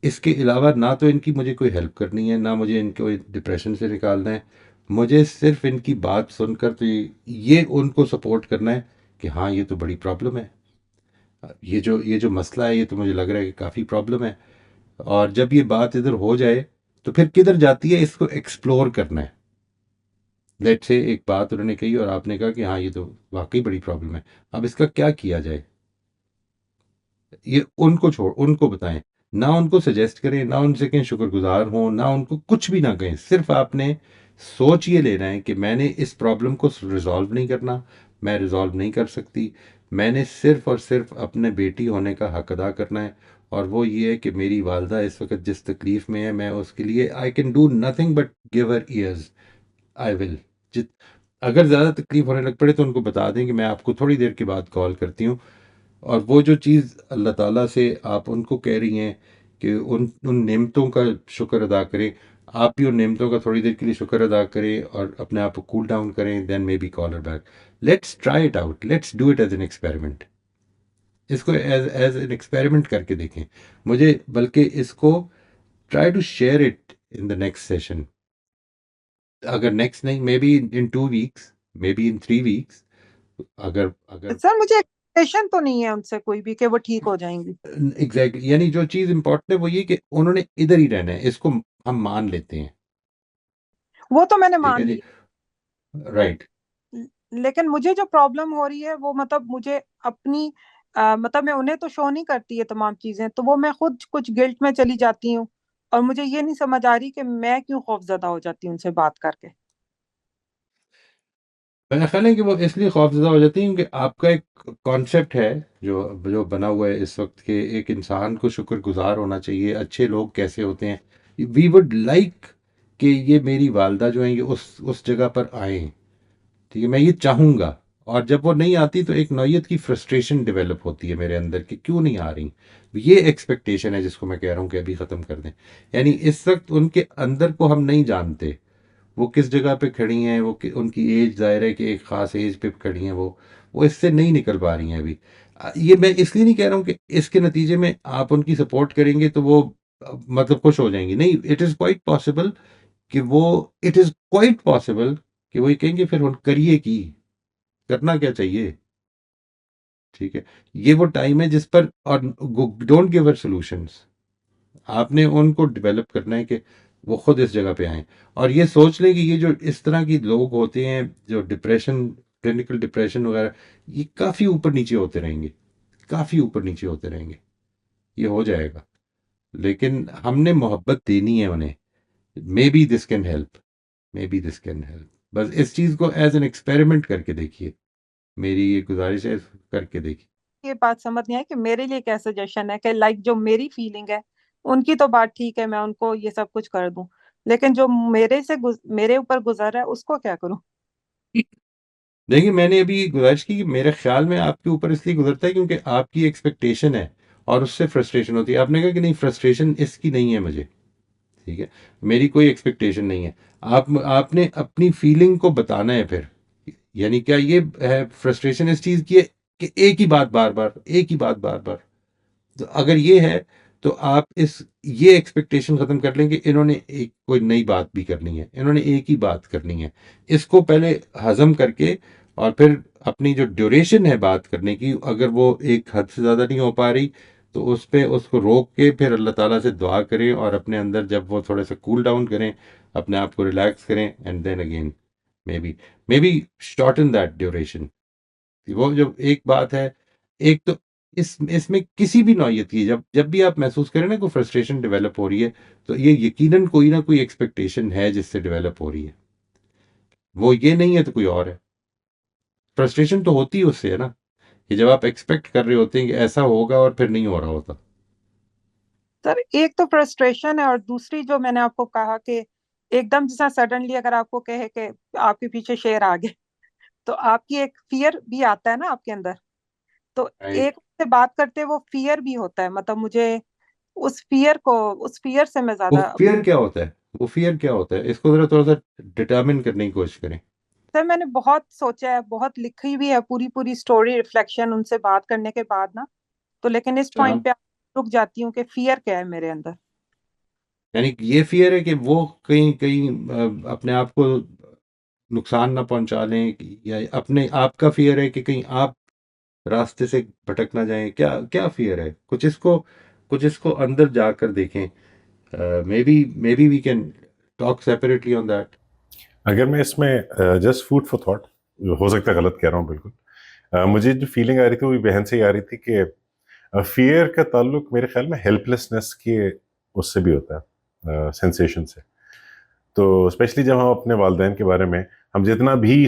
इसके अलावा ना तो इनकी मुझे कोई हेल्प करनी है, ना मुझे इनको डिप्रेशन से निकालना है. मुझे सिर्फ इनकी बात सुनकर तो ये उनको सपोर्ट करना है कि हाँ ये तो बड़ी प्रॉब्लम है, ये जो मसला है ये तो मुझे लग रहा है कि काफ़ी प्रॉब्लम है. और जब ये बात इधर हो जाए तो फिर किधर जाती है इसको एक्सप्लोर करना है. लेट से एक बात उन्होंने कही और आपने कहा कि हाँ ये तो वाकई बड़ी प्रॉब्लम है, अब इसका क्या किया जाए, ये उनको बताएं. ना उनको सजेस्ट करें, ना उनसे कहें शुक्रगुजार हों, ना उनको कुछ भी ना कहें. सिर्फ आपने सोच ये लेना है कि मैंने इस प्रॉब्लम को रिजॉल्व नहीं करना, मैं रिजॉल्व नहीं कर सकती. मैंने सिर्फ और सिर्फ अपने बेटी होने का हक अदा करना है, और वो ये है कि मेरी वालदा इस वक्त जिस तकलीफ़ में है, मैं उसके लिए I can do nothing but give her years. I will. जित अगर ज़्यादा तकलीफ़ होने लग पड़े तो उनको बता दें कि मैं आपको थोड़ी देर के बाद कॉल करती हूँ. और वो जो चीज़ अल्लाह ताला से आप उनको कह रही हैं कि उन उन नेमतों का शुक्र अदा करें, आप भी उन नेमतों का थोड़ी देर के लिए शुक्र अदा करें और अपने आप को कूल डाउन करें. Then maybe call her back. Let's try it out, let's do it as an experiment. इसको एज एज एन एक्सपेरिमेंट करके देखें. मुझे बल्कि इसको try to share it in the next session. अगर नेक्स्ट नहीं, maybe in 2 weeks, maybe in 3 weeks. अगर अगर सर मुझे एक्सपेक्टेशन तो नहीं है उनसे कोई भी कि वो ठीक हो जाएंगी। एग्जैक्टली, यानी जो चीज इंपॉर्टेंट है वो ये कि उन्होंने इधर ही रहना है, इसको हम मान लेते हैं। वो तो मैंने ठीक मान है जी, लिया, राइट। लेकिन मुझे जो प्रॉब्लम हो रही है वो मतलब मुझे अपनी मतलब मैं उन्हें तो शो नहीं करती है तमाम चीजें, तो वो मैं खुद कुछ गिल्ट में चली जाती हूँ, और मुझे ये नहीं समझ आ रही कि मैं क्यों खौफजदा हो जाती हूँ उनसे बात करके। मेरा ख्याल है कि वो इसलिए खौफज़दा हो जाती हैं क्योंकि आपका एक कॉन्सेप्ट है जो जो बना हुआ है इस वक्त के, एक इंसान को शुक्रगुजार होना चाहिए, अच्छे लोग कैसे होते हैं, वी वुड लाइक कि ये मेरी वालदा जो हैं ये उस जगह पर आए। ठीक है, मैं ये चाहूँगा। और जब वो नहीं आती तो एक नौयत की फ्रस्ट्रेशन डेवलप होती है मेरे अंदर कि क्यों नहीं आ रही। ये एक्सपेक्टेशन है जिसको मैं कह रहा हूँ कि अभी ख़त्म कर दें। यानी इस वक्त उनके अंदर को हम नहीं जानते, वो किस जगह पे खड़ी हैं, उनकी एज ज़ाहिर है कि एक ख़ास एज पे खड़ी हैं, वो इससे नहीं निकल पा रही हैं अभी। ये मैं इसलिए नहीं कह रहा हूँ कि इसके नतीजे में आप उनकी सपोर्ट करेंगे तो वो मतलब खुश हो जाएंगी, नहीं। इट इज़ क्वाइट पॉसिबल कि वो ये कहेंगे फिर करिए की, करना क्या चाहिए। ठीक है, ये वो टाइम है जिस पर, और डोंट गिव हर सॉल्यूशंस, आपने उनको डेवलप करना है कि वो खुद इस जगह पे आए और ये सोच लें कि ये जो इस तरह की लोग होते हैं जो डिप्रेशन, क्लिनिकल डिप्रेशन वगैरह, ये काफ़ी ऊपर नीचे होते रहेंगे, काफ़ी ऊपर नीचे होते रहेंगे। ये हो जाएगा, लेकिन हमने मोहब्बत देनी है उन्हें। May be this can help, may be this can help. बस इस चीज़ को एज एन एक्सपेरिमेंट करके देखिए, मेरी ये गुजारिश है, करके देखिए। ये बात समझ नहीं आई कि मेरे लिए क्या सजेशन है, कि लाइक जो मेरी फीलिंग है, उनकी तो बात ठीक है, मैं उनको ये सब कुछ कर दूं, लेकिन जो मेरे ऊपर गुजर रहा है उसको क्या करूं। देखिए, मैंने अभी गुजारिश की कि मेरे ख्याल में आपके ऊपर इसलिए गुजरता है क्योंकि आपकी एक्सपेक्टेशन है और उससे फ्रस्ट्रेशन होती है। आपने कहा कि नहीं, फ्रस्ट्रेशन इसकी नहीं है मुझे। ठीक है, मेरी कोई एक्सपेक्टेशन नहीं है। आपने अपनी फीलिंग को बताना है फिर। यानी क्या ये है फ्रस्ट्रेशन इस चीज़ की है कि एक ही बात बार बार, एक ही बात बार बार। तो अगर ये है तो आप ये एक्सपेक्टेशन खत्म कर लें कि इन्होंने एक कोई नई बात भी करनी है, इन्होंने एक ही बात करनी है। इसको पहले हजम करके और फिर अपनी जो ड्यूरेशन है बात करने की, अगर वो एक हद से ज़्यादा नहीं हो पा रही तो उस पे उसको रोक के फिर अल्लाह ताला से दुआ करें और अपने अंदर जब वो थोड़ा सा कूल डाउन करें, अपने आप को रिलैक्स करें, and then again maybe shorten that duration. वो जो एक बात है, एक तो इसमें किसी भी नौइयत की जब जब भी आप महसूस करें ना कोई फ्रस्ट्रेशन डेवलप हो रही है, तो ये यकीनन कोई ना कोई एक्सपेक्टेशन है जिससे डेवलप हो रही है। वो ये नहीं है तो कोई और है। फ्रस्ट्रेशन तो होती है उससे, है ना, कि जब आप एक्सपेक्ट कर रहे होते हैं कि ऐसा होगा और फिर नहीं हो रहा होता। सर एक तो फ्रस्ट्रेशन है, और दूसरी जो मैंने आपको कहा कि एकदम जैसा सडनली अगर आपको कहे कि आपके पीछे शेर आ गए, तो आपकी एक फियर भी आता है ना आपके अंदर। तो राइट। एक से बात करते वो फियर भी होता है, मतलब मुझे उस फियर से मैं वो ज्यादा। फियर क्या होता है, वो फियर क्या होता है, इसको जरा थोड़ा सा डिटर्मिन करने की कोशिश करें। सर मैंने बहुत सोचा है, बहुत लिखी भी है, पूरी पूरी स्टोरी रिफ्लेक्शन उनसे बात करने के बाद ना, तो लेकिन इस पॉइंट हाँ, पे रुक जाती हूँ कि फियर क्या है मेरे अंदर। यानी कि ये फियर है कि वो कहीं कहीं अपने आप को नुकसान ना पहुंचा लें, या अपने आप का फियर है कि कहीं आप रास्ते से भटक ना जाएं, क्या क्या फियर है, कुछ इसको अंदर जाकर देखें। Maybe we can talk separately on that. अगर मैं इसमें जस्ट फूड फॉर थॉट, हो सकता है गलत कह रहा हूँ बिल्कुल, मुझे जो फीलिंग आ रही थी वो बहन से ही आ रही थी कि फियर का ताल्लुक मेरे ख्याल में हेल्पलेसनेस के उससे भी होता है, सेंसेशन से। तो स्पेशली जब हम अपने वालिदैन के बारे में हम जितना भी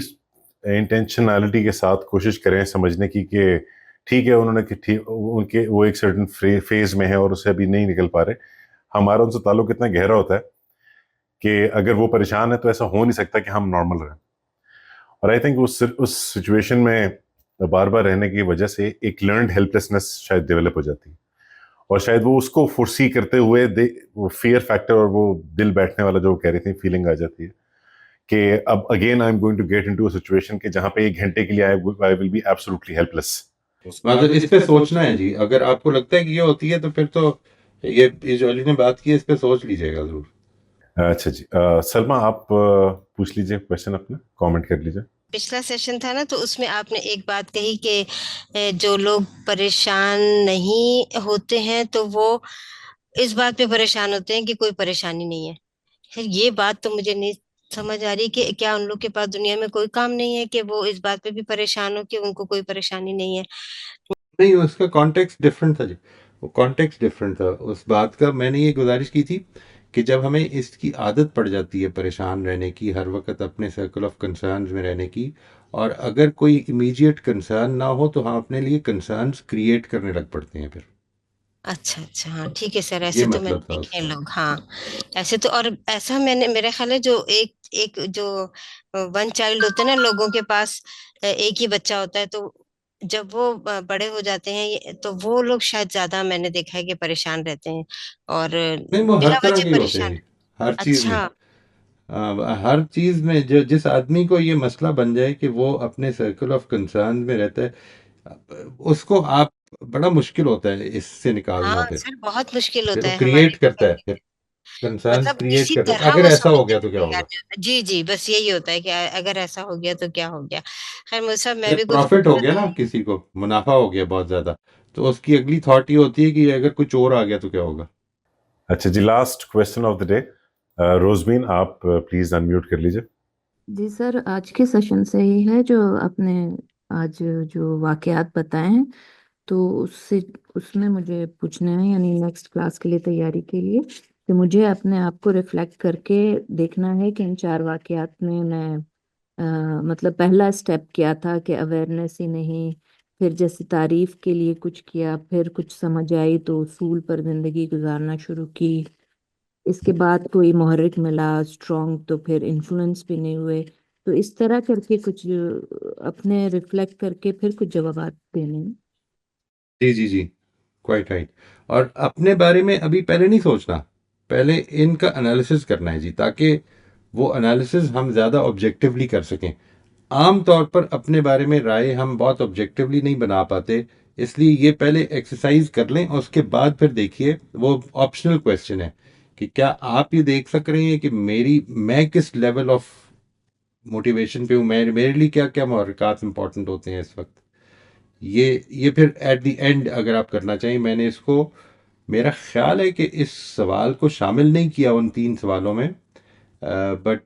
इंटेंशनैलिटी के साथ कोशिश करें समझने की कि ठीक है उन्होंने कि ठीक उनके वो एक सर्टन फेज में है और उससे अभी नहीं निकल पा रहे, हमारा उनसे ताल्लुक इतना गहरा होता है कि अगर वो परेशान है तो ऐसा हो नहीं सकता कि हम नॉर्मल रहें। और आई थिंक उस सिचुएशन में बार बार रहने की वजह से एक लर्नड हेल्पलेसनेस शायद डेवलप हो जाती है, और शायद वो उसको फोर्सी करते हुए वो फियर फैक्टर और वो दिल बैठने वाला जो कह रही थी फीलिंग आ जाती है कि अब again I am going to get into a situation कि जहां पे एक घंटे के लिए I will be absolutely helpless. मतलब इस पे सोचना है जी, अगर आपको लगता है कि ये होती है तो फिर तो ये जो अली ने बात की है इस पे सोच लीजिएगा जरूर। अच्छा जी, सलमा आप पूछ लीजिए क्वेश्चन अपना, कमेंट कर लीजिए। पिछला सेशन था ना, तो उसमें आपने एक बात कही कि जो लोग परेशान नहीं होते हैं तो वो इस बात पे परेशान होते हैं कि कोई परेशानी नहीं है। खैर ये बात तो मुझे नहीं समझ आ रही कि क्या उन लोग के पास दुनिया में कोई काम नहीं है कि वो इस बात पे भी परेशान हो कि उनको कोई परेशानी नहीं है। नहीं, उसका कॉन्टेक्स्ट डिफरेंट था जी। वो कॉन्टेक्स्ट डिफरेंट था उस बात का। मैंने ये गुजारिश की थी कि जब हमें इसकी आदत पड़ जाती है परेशान रहने की, हर वक्त अपने सर्कल ऑफ कंसर्न्स में रहने की, और अगर कोई इमीडिएट कंसर्न ना हो तो हम अपने लिए कंसर्न्स क्रिएट करने लग पड़ते हैं फिर। अच्छा अच्छा, हाँ ठीक है सर, ये ऐसे तो मैंने मतलब था देखे हैं उसका। लोग, हाँ ऐसे तो। और ऐसा मैंने, मेरा ख्याल है जो एक एक जो वन चाइल्ड होता है ना, लोगों के पास एक ही बच्चा होता है, तो जब वो बड़े हो जाते हैं तो वो लोग शायद ज्यादा, मैंने देखा है कि परेशान रहते हैं और नहीं, वो हर बिला तरह वजह के ही होते हैं परेशान। जी, हर चीज़ में। अच्छा। हर चीज़ में जो जिस आदमी को ये मसला बन जाए कि वो अपने सर्कल ऑफ कंसर्न में रहता है, उसको आप, बड़ा मुश्किल होता है इससे निकालना हाँ सर, बहुत मुश्किल फिर होता वो है हमारे क्रिएट करता है, फिर कंसर्न्स मतलब क्रिएट किसी करता है, तरह अगर वो ऐसा हो समझने गया को तो क्या तैयार होगा। नहीं होता। जी जी, बस यही होता है कि अगर ऐसा हो गया तो क्या हो गया। खैर मुझे सब, मैं जब भी कुछ प्रॉफिट हो सोच गया ना, किसी को मुनाफा हो गया बहुत ज़्यादा, तो उसकी अगली थॉट ये होती है कि अगर कुछ और आ गया तो क्या होगा। अच्छा जी, last question of the day, Rozmeen आप प्लीज अनम्यूट कर लीजिए। जी सर, आज के सेशन से ही है जो आपने आज जो वाकयात बताए हैं, तो उससे उसमें मुझे पूछना है, यानी नेक्स्ट क्लास के लिए तैयारी के लिए, कि मुझे अपने आप को रिफ्लेक्ट करके देखना है कि इन 4 वाकयात में मैं मतलब पहला स्टेप क्या था कि अवेयरनेस ही नहीं, फिर जैसे तारीफ के लिए कुछ किया, फिर कुछ समझ आई तो उसूल पर जिंदगी गुजारना शुरू की, इसके बाद कोई मोहर्रिक मिला स्ट्रॉन्ग तो फिर इन्फ्लुएंस भी नहीं हुए। तो इस तरह करके कुछ अपने रिफ्लेक्ट करके फिर कुछ जवाब देने हैं। जी जी जी, क्वाइट राइट। और अपने बारे में अभी पहले नहीं सोचना, पहले इनका एनालिसिस करना है जी, ताकि वो एनालिसिस हम ज़्यादा ऑब्जेक्टिवली कर सकें। आम तौर पर अपने बारे में राय हम बहुत ऑब्जेक्टिवली नहीं बना पाते, इसलिए ये पहले एक्सरसाइज कर लें और उसके बाद फिर देखिए। वो ऑप्शनल क्वेश्चन है कि क्या आप ये देख सक रहे हैं कि मैं किस लेवल ऑफ मोटिवेशन पे हूँ, मेरे लिए क्या क्या महरक़ात इंपॉर्टेंट होते हैं इस वक्त। ये फिर एट द एंड अगर आप करना चाहिए, मैंने इसको, मेरा ख्याल है कि इस सवाल को शामिल नहीं किया उन 3 सवालों में, बट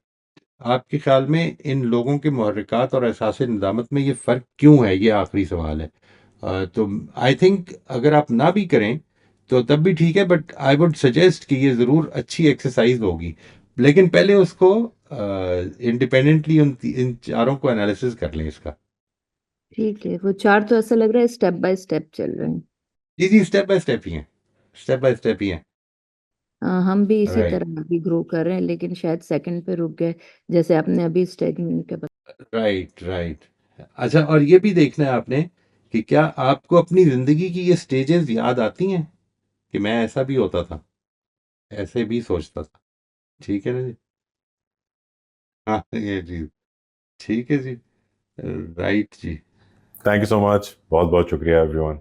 आपके ख्याल में इन लोगों के मुहर्रिकात और एहसास निदामत में ये फ़र्क क्यों है, ये आखिरी सवाल है। तो आई थिंक अगर आप ना भी करें तो तब भी ठीक है, बट आई वुड सजेस्ट कि ये ज़रूर अच्छी एक्सरसाइज होगी, लेकिन पहले उसको इंडिपेंडेंटली इन चारों को एनालिसिस कर लें इसका। ठीक है, वो 4 तो ऐसा लग रहा है स्टेप बाय स्टेप चल रहे हैं। जी जी, स्टेप बाय स्टेप ही हैं, स्टेप बाय स्टेप ही हैं। हम भी इसी राइट तरह अभी ग्रो कर रहे हैं, लेकिन शायद सेकंड पे रुक गए, जैसे आपने अभी स्टेगनेंट के राइट राइट। अच्छा, और ये भी देखना है आपने कि क्या आपको अपनी ज़िंदगी की ये स्टेजेस याद आती हैं कि मैं ऐसा भी होता था, ऐसे भी सोचता था। ठीक है ना जी। हाँ ये जी, ठीक है जी। राइट जी। थैंक यू सो मच, बहुत बहुत शुक्रिया एवरीवन।